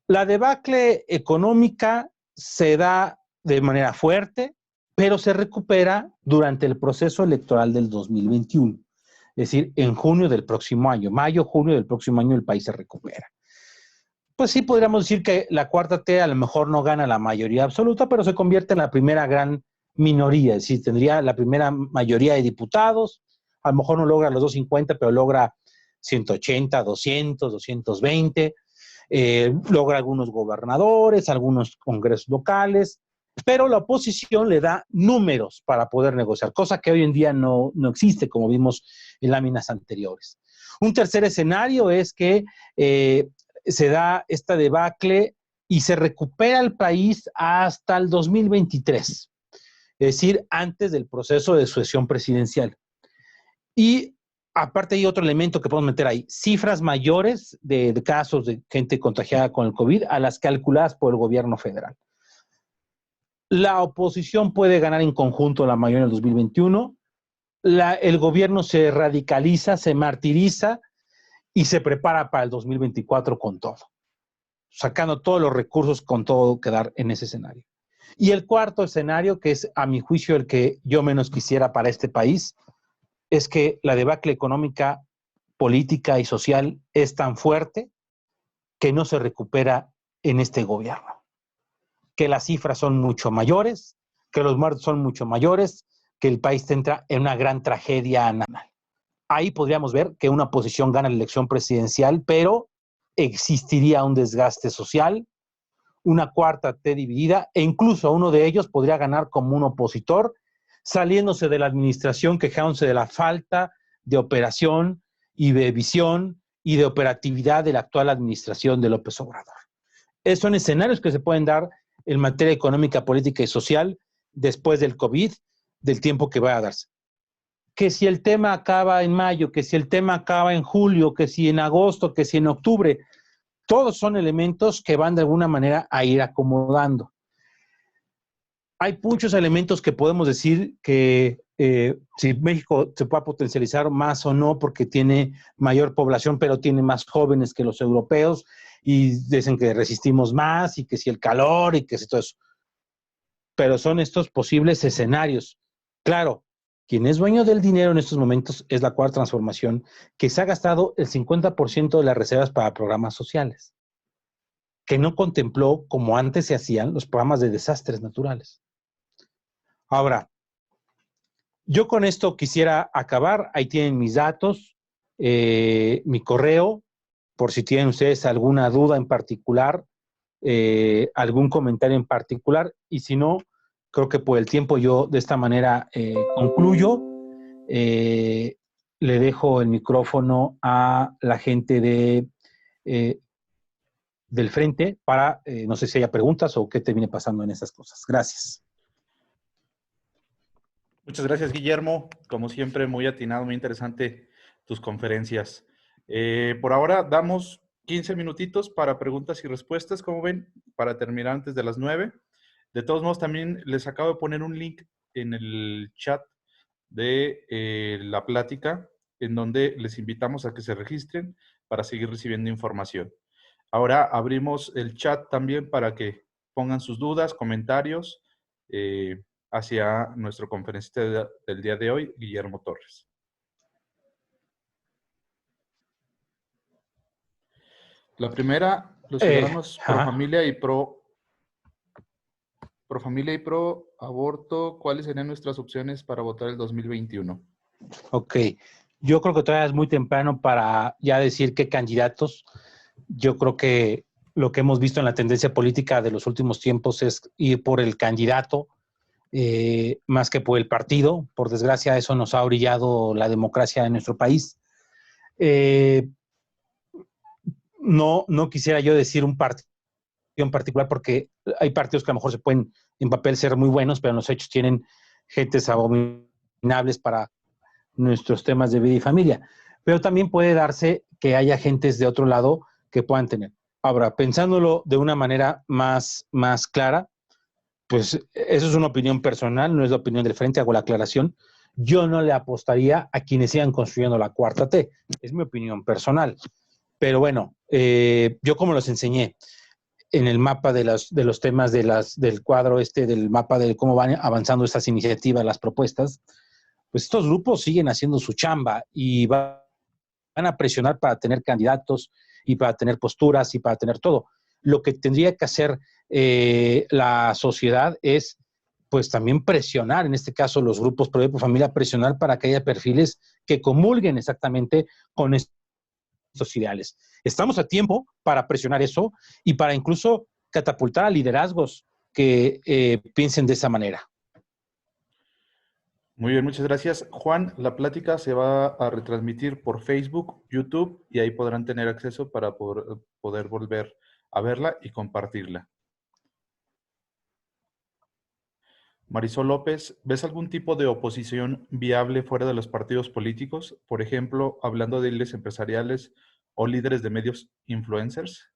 la debacle económica se da de manera fuerte, pero se recupera durante el proceso electoral del 2021. Es decir, en junio del próximo año, mayo, junio del próximo año, el país se recupera. Pues sí, podríamos decir que la cuarta T a lo mejor no gana la mayoría absoluta, pero se convierte en la primera gran minoría, es decir, tendría la primera mayoría de diputados, a lo mejor no logra los 250, pero logra 180, 200, 220, logra algunos gobernadores, algunos congresos locales, pero la oposición le da números para poder negociar, cosa que hoy en día no existe, como vimos en láminas anteriores. Un tercer escenario es que se da esta debacle y se recupera el país hasta el 2023, es decir, antes del proceso de sucesión presidencial. Y aparte hay otro elemento que podemos meter ahí, cifras mayores de casos de gente contagiada con el COVID a las calculadas por el gobierno federal. La oposición puede ganar en conjunto la mayoría en el 2021, el gobierno se radicaliza, se martiriza y se prepara para el 2024 con todo, sacando todos los recursos con todo que dar en ese escenario. Y el cuarto escenario, que es a mi juicio el que yo menos quisiera para este país, es que la debacle económica, política y social es tan fuerte que no se recupera en este gobierno. Que las cifras son mucho mayores, que los muertos son mucho mayores, que el país entra en una gran tragedia nacional. Ahí podríamos ver que una oposición gana la elección presidencial, pero existiría un desgaste social, una cuarta T dividida, e incluso uno de ellos podría ganar como un opositor, saliéndose de la administración, quejándose de la falta de operación y de visión y de operatividad de la actual administración de López Obrador. Esos son escenarios que se pueden dar en materia económica, política y social después del COVID, del tiempo que va a darse. Que si el tema acaba en mayo, que si el tema acaba en julio, que si en agosto, que si en octubre, todos son elementos que van de alguna manera a ir acomodando. Hay muchos elementos que podemos decir que si México se puede potencializar más o no porque tiene mayor población, pero tiene más jóvenes que los europeos, y dicen que resistimos más, y que si el calor, y que si todo eso. Pero son estos posibles escenarios. Claro, quien es dueño del dinero en estos momentos es la Cuarta Transformación, que se ha gastado el 50% de las reservas para programas sociales, que no contempló, como antes se hacían, los programas de desastres naturales. Ahora, yo con esto quisiera acabar. Ahí tienen mis datos, mi correo, por si tienen ustedes alguna duda en particular, algún comentario en particular, y si no, creo que por el tiempo yo de esta manera concluyo. Le dejo el micrófono a la gente del frente para, no sé si haya preguntas o qué te viene pasando en esas cosas. Gracias. Muchas gracias, Guillermo. Como siempre, muy atinado, muy interesante tus conferencias. Por ahora damos 15 minutitos para preguntas y respuestas, como ven, para terminar antes de las 9. De todos modos, también les acabo de poner un link en el chat de la plática, en donde les invitamos a que se registren para seguir recibiendo información. Ahora abrimos el chat también para que pongan sus dudas, comentarios, hacia nuestro conferencista del día de hoy, Guillermo Torres. La primera, los ciudadanos pro familia y pro aborto, ¿cuáles serían nuestras opciones para votar el 2021? Ok, yo creo que todavía es muy temprano para ya decir qué candidatos. Yo creo que lo que hemos visto en la tendencia política de los últimos tiempos es ir por el candidato, más que por el partido. Por desgracia, eso nos ha orillado la democracia en nuestro país. No quisiera yo decir un partido en particular, porque hay partidos que a lo mejor se pueden en papel ser muy buenos, pero en los hechos tienen gentes abominables para nuestros temas de vida y familia. Pero también puede darse que haya gentes de otro lado que puedan tener. Ahora, pensándolo de una manera más clara, pues eso es una opinión personal, no es la opinión del frente, hago la aclaración. Yo no le apostaría a quienes sigan construyendo la cuarta T. Es mi opinión personal. Pero bueno, yo como los enseñé en el mapa de los temas del cuadro del mapa de cómo van avanzando estas iniciativas, las propuestas, pues estos grupos siguen haciendo su chamba y van a presionar para tener candidatos y para tener posturas y para tener todo. Lo que tendría que hacer la sociedad es, pues, también presionar, en este caso los grupos pro familia, presionar para que haya perfiles que comulguen exactamente con estos ideales. Estamos a tiempo para presionar eso y para incluso catapultar a liderazgos que piensen de esa manera. Muy bien, muchas gracias. Juan, la plática se va a retransmitir por Facebook, YouTube, y ahí podrán tener acceso para poder volver a verla y compartirla. Marisol López, ¿ves algún tipo de oposición viable fuera de los partidos políticos? Por ejemplo, hablando de líderes empresariales o líderes de medios influencers.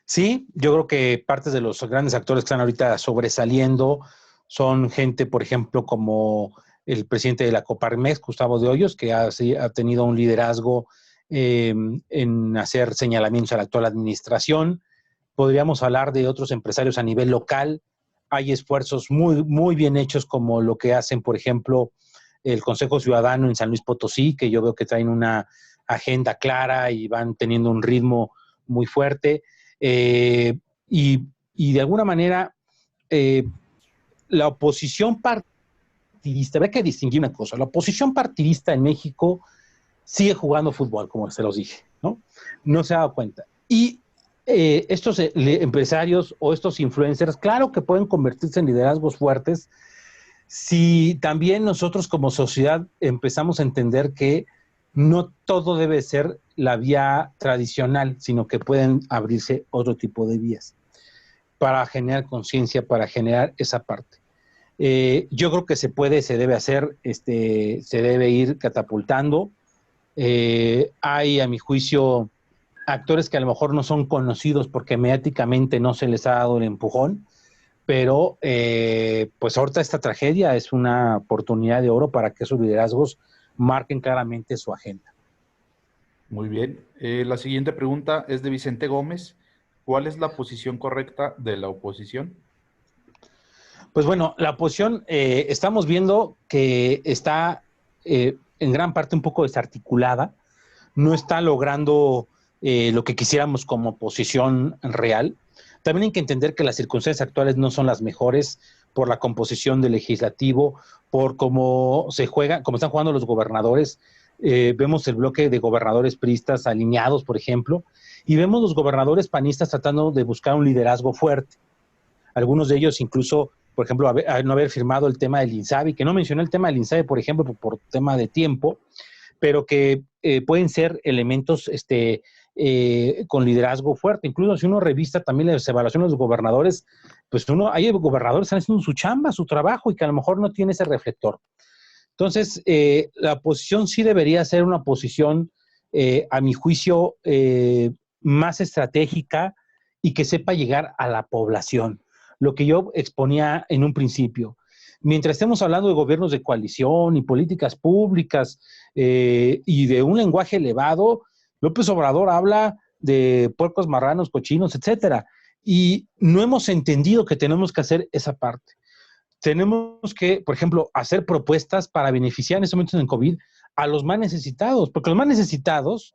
Sí, yo creo que partes de los grandes actores que están ahorita sobresaliendo son gente, por ejemplo, como el presidente de la Coparmex, Gustavo de Hoyos, que ha tenido un liderazgo en hacer señalamientos a la actual administración. Podríamos hablar de otros empresarios a nivel local. Hay esfuerzos muy bien hechos, como lo que hacen, por ejemplo, el Consejo Ciudadano en San Luis Potosí, que yo veo que traen una agenda clara y van teniendo un ritmo muy fuerte. Y de alguna manera, la oposición partidista, hay que distinguir una cosa, la oposición partidista en México sigue jugando fútbol, como se los dije, ¿no? No se ha dado cuenta. Y estos empresarios o estos influencers, claro que pueden convertirse en liderazgos fuertes si también nosotros como sociedad empezamos a entender que no todo debe ser la vía tradicional, sino que pueden abrirse otro tipo de vías para generar conciencia, para generar esa parte. Yo creo que se debe hacer, se debe ir catapultando. Hay, a mi juicio, actores que a lo mejor no son conocidos porque mediáticamente no se les ha dado el empujón, pero pues ahorita esta tragedia es una oportunidad de oro para que esos liderazgos marquen claramente su agenda. Muy bien. La siguiente pregunta es de Vicente Gómez. ¿Cuál es la posición correcta de la oposición? Pues bueno, la oposición estamos viendo que está en gran parte un poco desarticulada, no está logrando lo que quisiéramos como oposición real. También hay que entender que las circunstancias actuales no son las mejores por la composición del legislativo, por cómo se juega, cómo están jugando los gobernadores. Vemos el bloque de gobernadores priistas alineados, por ejemplo, y vemos los gobernadores panistas tratando de buscar un liderazgo fuerte. Algunos de ellos incluso, por ejemplo, no haber firmado el tema del INSABI, que no mencioné el tema del INSABI, por ejemplo, por tema de tiempo, pero que pueden ser elementos con liderazgo fuerte. Incluso si uno revisa también las evaluaciones de los gobernadores, pues hay gobernadores que están haciendo su chamba, su trabajo, y que a lo mejor no tiene ese reflector. Entonces, la oposición sí debería ser una posición, a mi juicio, más estratégica y que sepa llegar a la población. Lo que yo exponía en un principio. Mientras estemos hablando de gobiernos de coalición y políticas públicas y de un lenguaje elevado, López Obrador habla de puercos, marranos, cochinos, etcétera. Y no hemos entendido que tenemos que hacer esa parte. Tenemos que, por ejemplo, hacer propuestas para beneficiar en estos momentos en COVID a los más necesitados, porque los más necesitados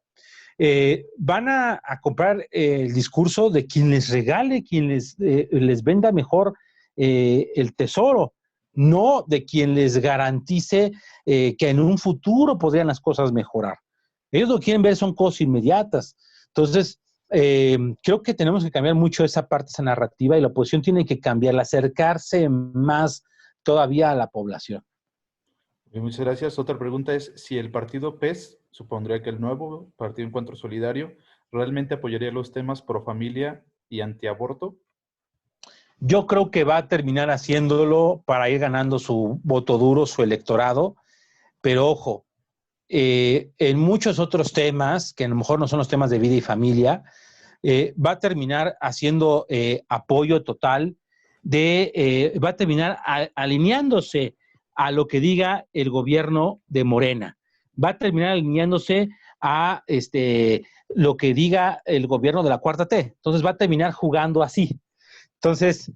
van a comprar el discurso de quien les regale, quien les venda mejor el tesoro, no de quien les garantice que en un futuro podrían las cosas mejorar. Ellos lo que quieren ver son cosas inmediatas. Entonces, creo que tenemos que cambiar mucho esa parte, esa narrativa, y la oposición tiene que cambiarla, acercarse más todavía a la población. Muchas gracias. Otra pregunta es si el partido PES, supondría que el nuevo Partido Encuentro Solidario, realmente apoyaría los temas pro familia y antiaborto. Yo creo que va a terminar haciéndolo para ir ganando su voto duro, su electorado, pero ojo, en muchos otros temas, que a lo mejor no son los temas de vida y familia, va a terminar haciendo apoyo total, va a terminar alineándose a lo que diga el gobierno de Morena, va a terminar alineándose a lo que diga el gobierno de la Cuarta T. Entonces va a terminar jugando así. Entonces,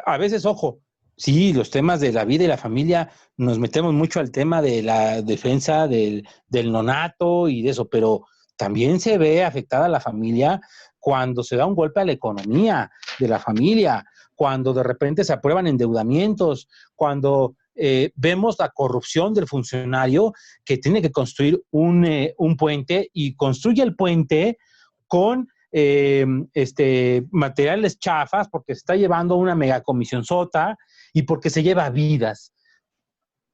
a veces, ojo, sí, los temas de la vida y la familia, nos metemos mucho al tema de la defensa del nonato y de eso, pero también se ve afectada la familia cuando se da un golpe a la economía de la familia, cuando de repente se aprueban endeudamientos, cuando vemos la corrupción del funcionario que tiene que construir un puente y construye el puente con materiales chafas porque se está llevando una megacomisión sota y porque se lleva vidas.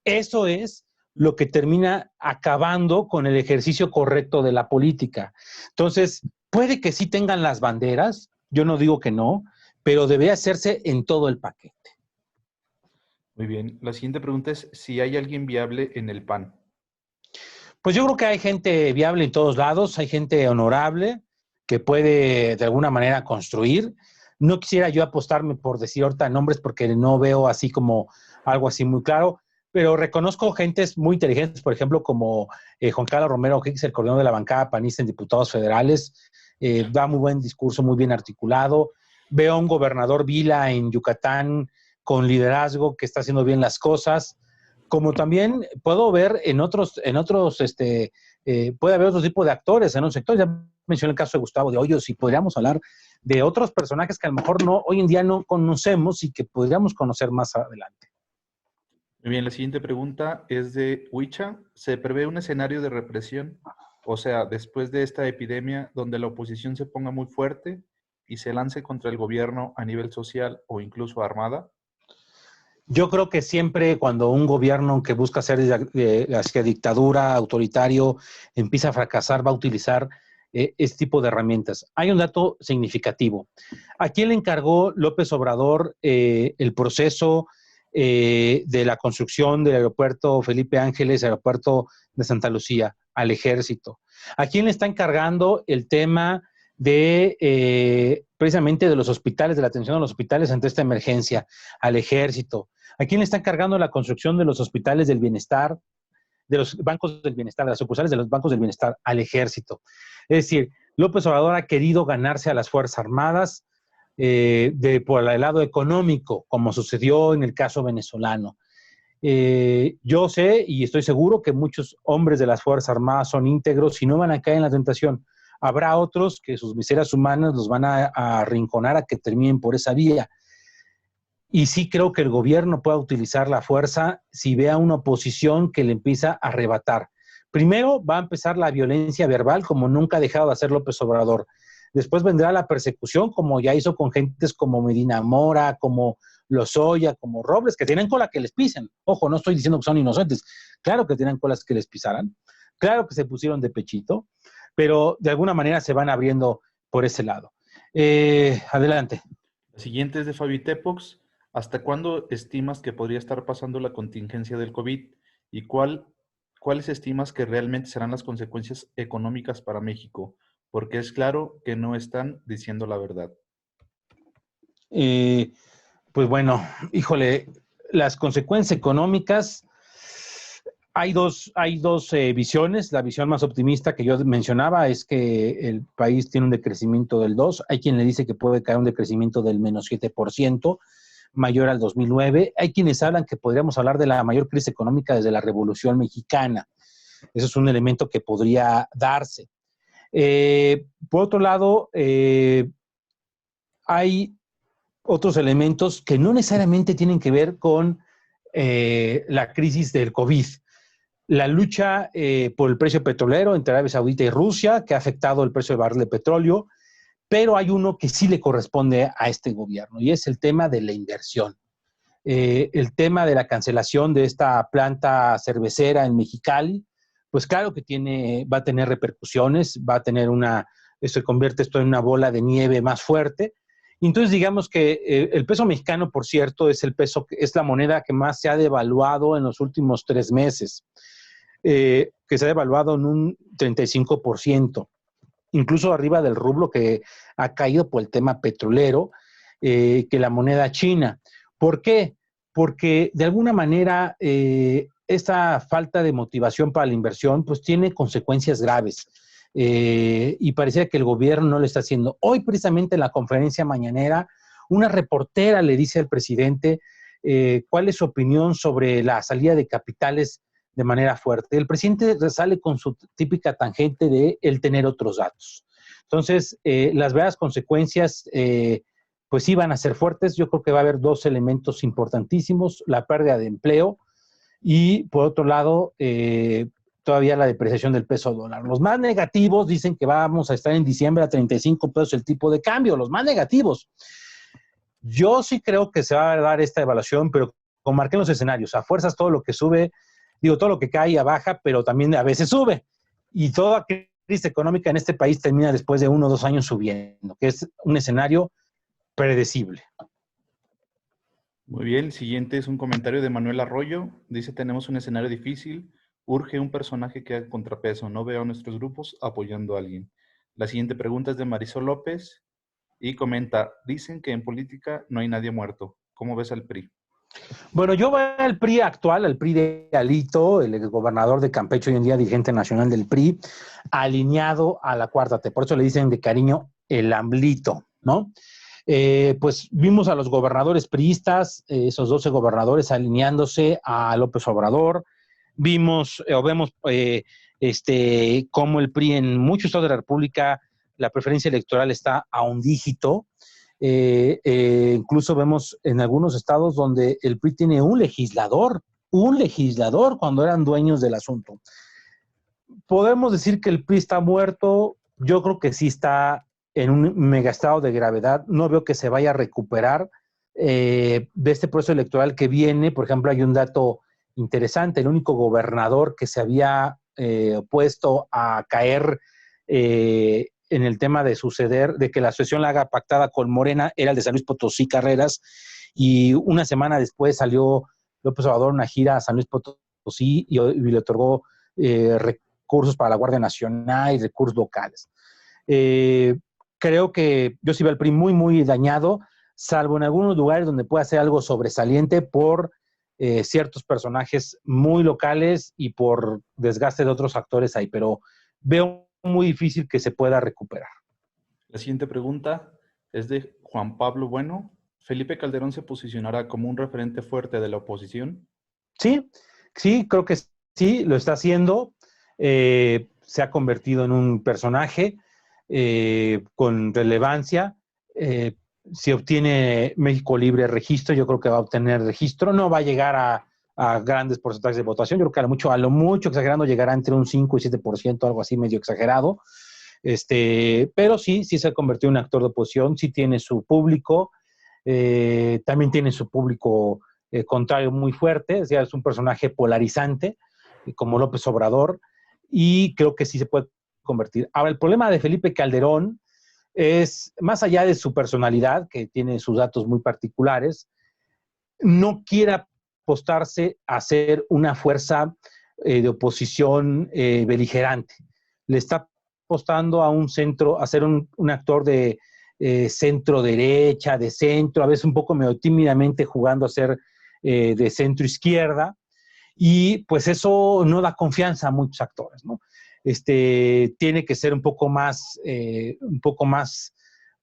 Eso es lo que termina acabando con el ejercicio correcto de la política. Entonces, puede que sí tengan las banderas, yo no digo que no, pero debe hacerse en todo el paquete. Muy bien. La siguiente pregunta es si hay alguien viable en el PAN. Pues yo creo que hay gente viable en todos lados, hay gente honorable que puede de alguna manera construir. No quisiera yo apostarme por decir ahorita nombres porque no veo así como algo así muy claro, pero reconozco gentes muy inteligentes, por ejemplo, como Juan Carlos Romero Hicks, el coordinador de la bancada panista en diputados federales, da muy buen discurso, muy bien articulado. Veo a un gobernador Vila en Yucatán con liderazgo que está haciendo bien las cosas, como también puedo ver puede haber otro tipo de actores en un sector. Ya mencioné el caso de Gustavo de Hoyos y podríamos hablar de otros personajes que a lo mejor hoy en día no conocemos y que podríamos conocer más adelante. Muy bien, la siguiente pregunta es de Huicha. ¿Se prevé un escenario de represión? O sea, después de esta epidemia, donde la oposición se ponga muy fuerte y se lance contra el gobierno a nivel social o incluso armada. Yo creo que siempre cuando un gobierno que busca ser hacia dictadura, autoritario, empieza a fracasar, va a utilizar este tipo de herramientas. Hay un dato significativo. ¿A quién le encargó López Obrador el proceso de la construcción del aeropuerto Felipe Ángeles, aeropuerto de Santa Lucía, al Ejército. ¿A quién le está encargando el tema de precisamente de los hospitales, de la atención a los hospitales ante esta emergencia? Al Ejército. ¿A quién le está encargando la construcción de los hospitales del bienestar, de los bancos del bienestar, de las sucursales de los bancos del bienestar? Al Ejército. Es decir, López Obrador ha querido ganarse a las Fuerzas Armadas por el lado económico, como sucedió en el caso venezolano. Yo sé y estoy seguro que muchos hombres de las Fuerzas Armadas son íntegros y no van a caer en la tentación. Habrá otros que sus miserias humanas los van a arrinconar a que terminen por esa vía. Y sí creo que el gobierno pueda utilizar la fuerza si ve a una oposición que le empieza a arrebatar. Primero va a empezar la violencia verbal, como nunca ha dejado de hacer López Obrador. Después vendrá la persecución, como ya hizo con gentes como Medina Mora, como Lozoya, como Robles, que tienen cola que les pisen. Ojo, no estoy diciendo que son inocentes. Claro que tienen colas que les pisaran. Claro que se pusieron de pechito, pero de alguna manera se van abriendo por ese lado. Adelante. La siguiente es de Fabi Tepox. ¿Hasta cuándo estimas que podría estar pasando la contingencia del COVID? ¿Y cuáles estimas que realmente serán las consecuencias económicas para México? Porque es claro que no están diciendo la verdad. Pues bueno, híjole, las consecuencias económicas, hay dos visiones. La visión más optimista que yo mencionaba es que el país tiene un decrecimiento del 2%. Hay quien le dice que puede caer un decrecimiento del menos 7%, mayor al 2009. Hay quienes hablan que podríamos hablar de la mayor crisis económica desde la Revolución Mexicana. Eso es un elemento que podría darse. Por otro lado, hay otros elementos que no necesariamente tienen que ver con la crisis del COVID. La lucha por el precio petrolero entre Arabia Saudita y Rusia, que ha afectado el precio del barril de petróleo, pero hay uno que sí le corresponde a este gobierno, y es el tema de la inversión. El tema de la cancelación de esta planta cervecera en Mexicali, pues claro que va a tener repercusiones, se convierte esto en una bola de nieve más fuerte. Y entonces digamos que el peso mexicano, por cierto, es la moneda que más se ha devaluado en los últimos 3 meses, que se ha devaluado en un 35%, incluso arriba del rublo, que ha caído por el tema petrolero, que la moneda china. ¿Por qué? Porque de alguna manera esta falta de motivación para la inversión pues tiene consecuencias graves. Y parecía que el gobierno no lo está haciendo. Hoy, precisamente en la conferencia mañanera, una reportera le dice al presidente cuál es su opinión sobre la salida de capitales de manera fuerte. El presidente sale con su típica tangente de el tener otros datos. Entonces, las verdaderas consecuencias pues sí van a ser fuertes. Yo creo que va a haber 2 elementos importantísimos: la pérdida de empleo y, por otro lado, todavía la depreciación del peso dólar. Los más negativos dicen que vamos a estar en diciembre a 35 pesos el tipo de cambio, los más negativos. Yo sí creo que se va a dar esta evaluación, pero como marqué en los escenarios, a fuerzas todo lo que sube, todo lo que cae baja, pero también a veces sube. Y toda crisis económica en este país termina después de 1 o 2 años subiendo, que es un escenario predecible. Muy bien, el siguiente es un comentario de Manuel Arroyo. Dice: tenemos un escenario difícil. Urge un personaje que haga contrapeso. No veo a nuestros grupos apoyando a alguien. La siguiente pregunta es de Marisol López y comenta: dicen que en política no hay nadie muerto. ¿Cómo ves al PRI? Bueno, yo veo al PRI actual, al PRI de Alito, el exgobernador de Campeche, hoy en día dirigente nacional del PRI, alineado a la 4T. Por eso le dicen de cariño el AMLito, ¿no? Pues vimos a los gobernadores priistas, esos 12 gobernadores alineándose a López Obrador. Vemos cómo el PRI en muchos estados de la República, la preferencia electoral está a un dígito. Incluso vemos en algunos estados donde el PRI tiene un legislador cuando eran dueños del asunto. ¿Podemos decir que el PRI está muerto? Yo creo que sí está en un megaestado de gravedad. No veo que se vaya a recuperar de este proceso electoral que viene. Por ejemplo, hay un dato interesante: el único gobernador que se había puesto a caer en el tema de suceder, de que la sucesión la haga pactada con Morena, era el de San Luis Potosí Carreras, y una semana después salió López Obrador una gira a San Luis Potosí y le otorgó recursos para la Guardia Nacional y recursos locales. Creo que yo sí veo al PRI muy, muy dañado, salvo en algunos lugares donde pueda hacer algo sobresaliente por ciertos personajes muy locales y por desgaste de otros actores ahí, pero veo muy difícil que se pueda recuperar. La siguiente pregunta es de Juan Pablo Bueno. ¿Felipe Calderón se posicionará como un referente fuerte de la oposición? Sí, creo que sí, lo está haciendo. Se ha convertido en un personaje con relevancia. Si obtiene México Libre registro, yo creo que va a obtener registro. No va a llegar a grandes porcentajes de votación. Yo creo que a lo mucho exagerando llegará entre un 5 y 7%, algo así medio exagerado. Pero sí se ha convertido en un actor de oposición, sí tiene su público, también tiene su público contrario muy fuerte, o sea, es un personaje polarizante, como López Obrador, y creo que sí se puede convertir. Ahora, el problema de Felipe Calderón es, más allá de su personalidad, que tiene sus datos muy particulares, no quiere apostarse a ser una fuerza de oposición beligerante. Le está apostando a un centro, a ser un actor de centro derecha, de centro, a veces un poco medio tímidamente jugando a ser de centro izquierda, y pues eso no da confianza a muchos actores, ¿no? Tiene que ser un poco más,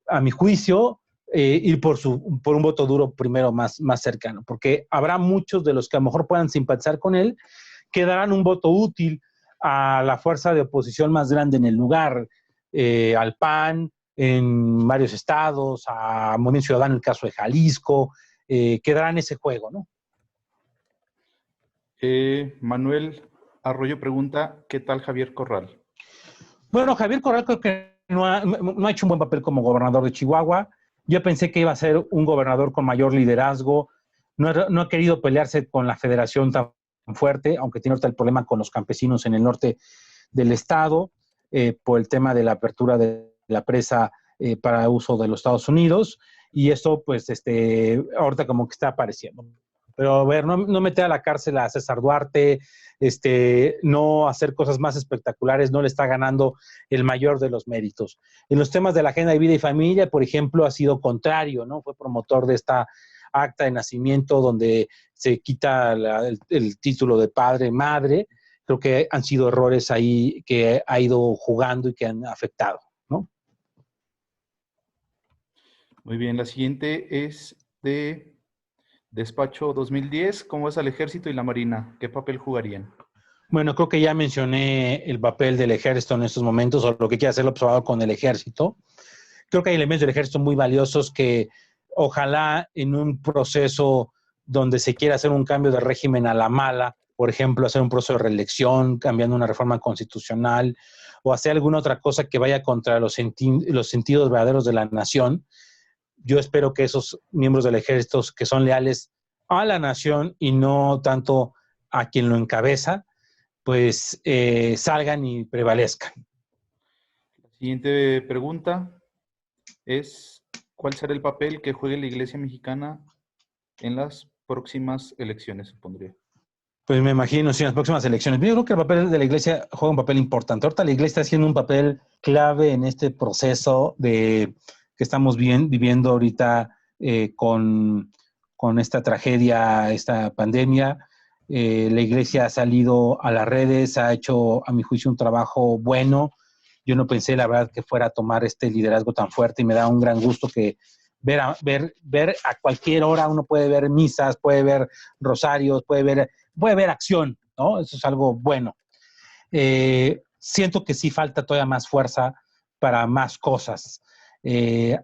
a mi juicio, ir por un voto duro primero más cercano, porque habrá muchos de los que a lo mejor puedan simpatizar con él, que darán un voto útil a la fuerza de oposición más grande en el lugar, al PAN en varios estados, a Movimiento Ciudadano en el caso de Jalisco, que darán ese juego, ¿no? Manuel Arroyo pregunta, ¿qué tal Javier Corral? Bueno, Javier Corral creo que no ha hecho un buen papel como gobernador de Chihuahua. Yo pensé que iba a ser un gobernador con mayor liderazgo. No ha querido pelearse con la federación tan fuerte, aunque tiene ahorita el problema con los campesinos en el norte del estado, por el tema de la apertura de la presa para uso de los Estados Unidos. Y esto, pues, ahorita como que está apareciendo. Pero, a ver, no meter a la cárcel a César Duarte, no hacer cosas más espectaculares, no le está ganando el mayor de los méritos. En los temas de la agenda de vida y familia, por ejemplo, ha sido contrario, ¿no? Fue promotor de esta acta de nacimiento donde se quita el título de padre, madre. Creo que han sido errores ahí que ha ido jugando y que han afectado, ¿no? Muy bien, la siguiente es de Despacho 2010. ¿Cómo es al Ejército y la Marina? ¿Qué papel jugarían? Bueno, creo que ya mencioné el papel del Ejército en estos momentos, o lo que quiere hacer el observador con el Ejército. Creo que hay elementos del Ejército muy valiosos que ojalá en un proceso donde se quiera hacer un cambio de régimen a la mala, por ejemplo, hacer un proceso de reelección, cambiando una reforma constitucional, o hacer alguna otra cosa que vaya contra los sentidos verdaderos de la nación. Yo espero que esos miembros del Ejército que son leales a la nación y no tanto a quien lo encabeza, pues salgan y prevalezcan. La siguiente pregunta es, ¿cuál será el papel que juegue la Iglesia mexicana en las próximas elecciones, supondría? Pues me imagino, sí, en las próximas elecciones. Yo creo que el papel de la Iglesia juega un papel importante. Ahorita la Iglesia está haciendo un papel clave en este proceso que estamos viviendo ahorita con esta tragedia, esta pandemia. La Iglesia ha salido a las redes, ha hecho, a mi juicio, un trabajo bueno. Yo no pensé, la verdad, que fuera a tomar este liderazgo tan fuerte, y me da un gran gusto que ver a cualquier hora uno puede ver misas, puede ver rosarios, puede ver acción, ¿no? Eso es algo bueno. Siento que sí falta todavía más fuerza para más cosas.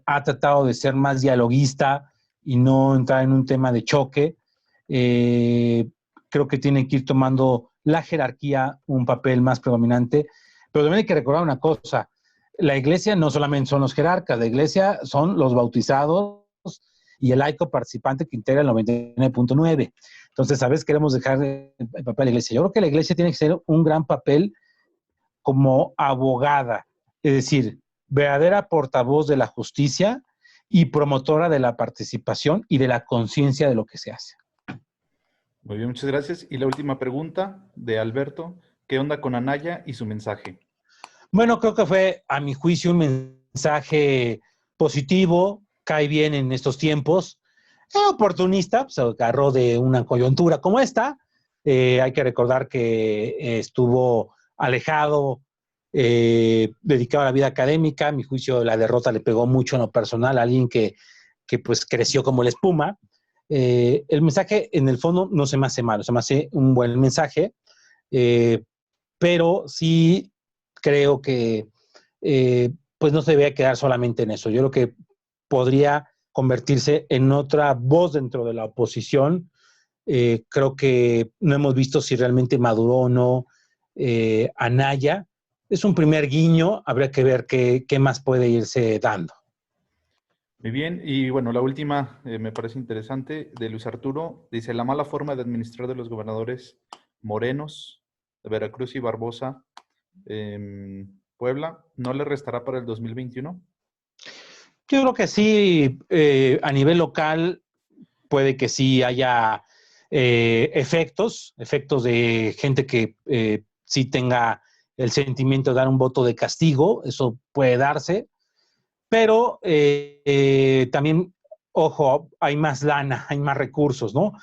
Ha tratado de ser más dialoguista y no entrar en un tema de choque. Creo que tiene que ir tomando la jerarquía un papel más predominante, pero también hay que recordar una cosa: la Iglesia no solamente son los jerarcas, la Iglesia son los bautizados y el laico participante que integra el 99.9. Entonces, a veces queremos dejar el papel de la Iglesia. Yo creo que la Iglesia tiene que ser un gran papel como abogada, es decir, verdadera portavoz de la justicia y promotora de la participación y de la conciencia de lo que se hace. Muy bien, muchas gracias. Y la última pregunta de Alberto, ¿qué onda con Anaya y su mensaje? Bueno, creo que fue, a mi juicio, un mensaje positivo, cae bien en estos tiempos, oportunista, se agarró de una coyuntura como esta. Hay que recordar que estuvo alejado, dedicado a la vida académica. A mi juicio, la derrota le pegó mucho en lo personal a alguien que pues creció como la espuma. El mensaje, en el fondo, no se me hace malo, se me hace un buen mensaje, pero sí creo que pues no se debe quedar solamente en eso. Yo creo que podría convertirse en otra voz dentro de la oposición. Creo que no hemos visto si realmente maduró o no Anaya. Es un primer guiño, habría que ver qué más puede irse dando. Muy bien, y bueno, la última me parece interesante, de Luis Arturo. Dice, la mala forma de administrar de los gobernadores Morenos, de Veracruz y Barbosa, Puebla, ¿no le restará para el 2021? Yo creo que sí, a nivel local puede que sí haya efectos de gente que sí tenga el sentimiento de dar un voto de castigo, eso puede darse, pero también, ojo, hay más lana, hay más recursos, ¿no?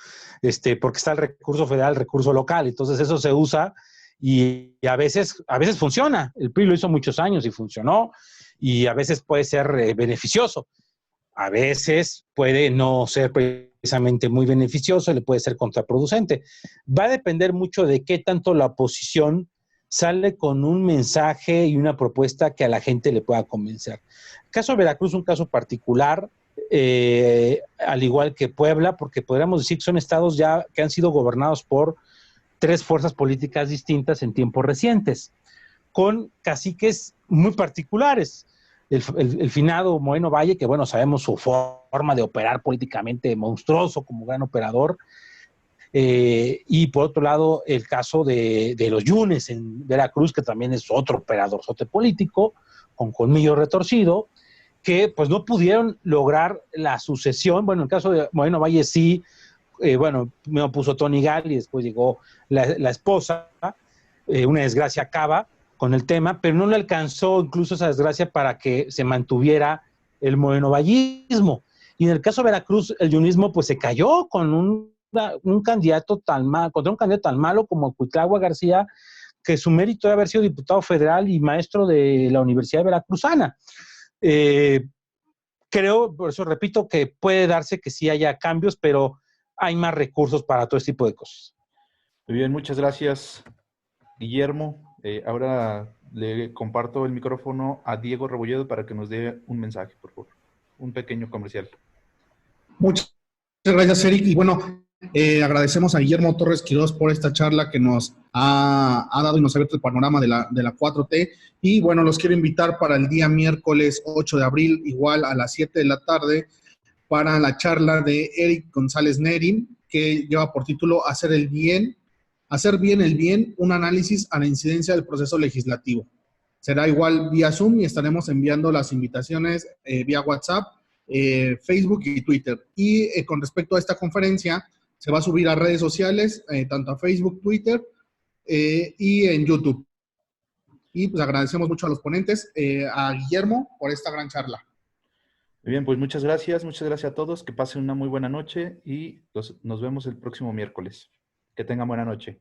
Porque está el recurso federal, el recurso local, entonces eso se usa y a veces funciona. El PRI lo hizo muchos años y funcionó, y a veces puede ser beneficioso. A veces puede no ser precisamente muy beneficioso, le puede ser contraproducente. Va a depender mucho de qué tanto la oposición sale con un mensaje y una propuesta que a la gente le pueda convencer. El caso de Veracruz es un caso particular, al igual que Puebla, porque podríamos decir que son estados ya que han sido gobernados por 3 fuerzas políticas distintas en tiempos recientes, con caciques muy particulares. El finado Moreno Valle, que bueno, sabemos su forma de operar políticamente monstruoso como gran operador, y por otro lado el caso de los Yunes en Veracruz, que también es otro operador político, con colmillo retorcido, que pues no pudieron lograr la sucesión. Bueno, en el caso de Moreno Valle sí, bueno, primero puso Tony Gal y después llegó la esposa, una desgracia acaba con el tema, pero no le alcanzó incluso esa desgracia para que se mantuviera el morenovallismo. Y en el caso de Veracruz, el yunismo pues se cayó con un candidato tan malo, contra un candidato tan malo como Cuitlahua García, que su mérito de haber sido diputado federal y maestro de la Universidad Veracruzana. Creo, por eso repito, que puede darse que sí haya cambios, pero hay más recursos para todo este tipo de cosas. Muy bien, muchas gracias, Guillermo. Ahora le comparto el micrófono a Diego Rebolledo para que nos dé un mensaje, por favor. Un pequeño comercial. Muchas gracias, Eric. Y bueno, agradecemos a Guillermo Torres Quirós por esta charla que nos ha dado y nos ha abierto el panorama de la 4T. Y bueno, los quiero invitar para el día miércoles 8 de abril, igual a las 7 de la tarde, para la charla de Eric González Nerin, que lleva por título Hacer bien el bien, un análisis a la incidencia del proceso legislativo. Será igual vía Zoom y estaremos enviando las invitaciones vía WhatsApp, Facebook y Twitter. Y con respecto a esta conferencia, se va a subir a redes sociales, tanto a Facebook, Twitter y en YouTube. Y pues agradecemos mucho a los ponentes, a Guillermo por esta gran charla. Muy bien, pues muchas gracias a todos, que pasen una muy buena noche y nos vemos el próximo miércoles. Que tengan buena noche.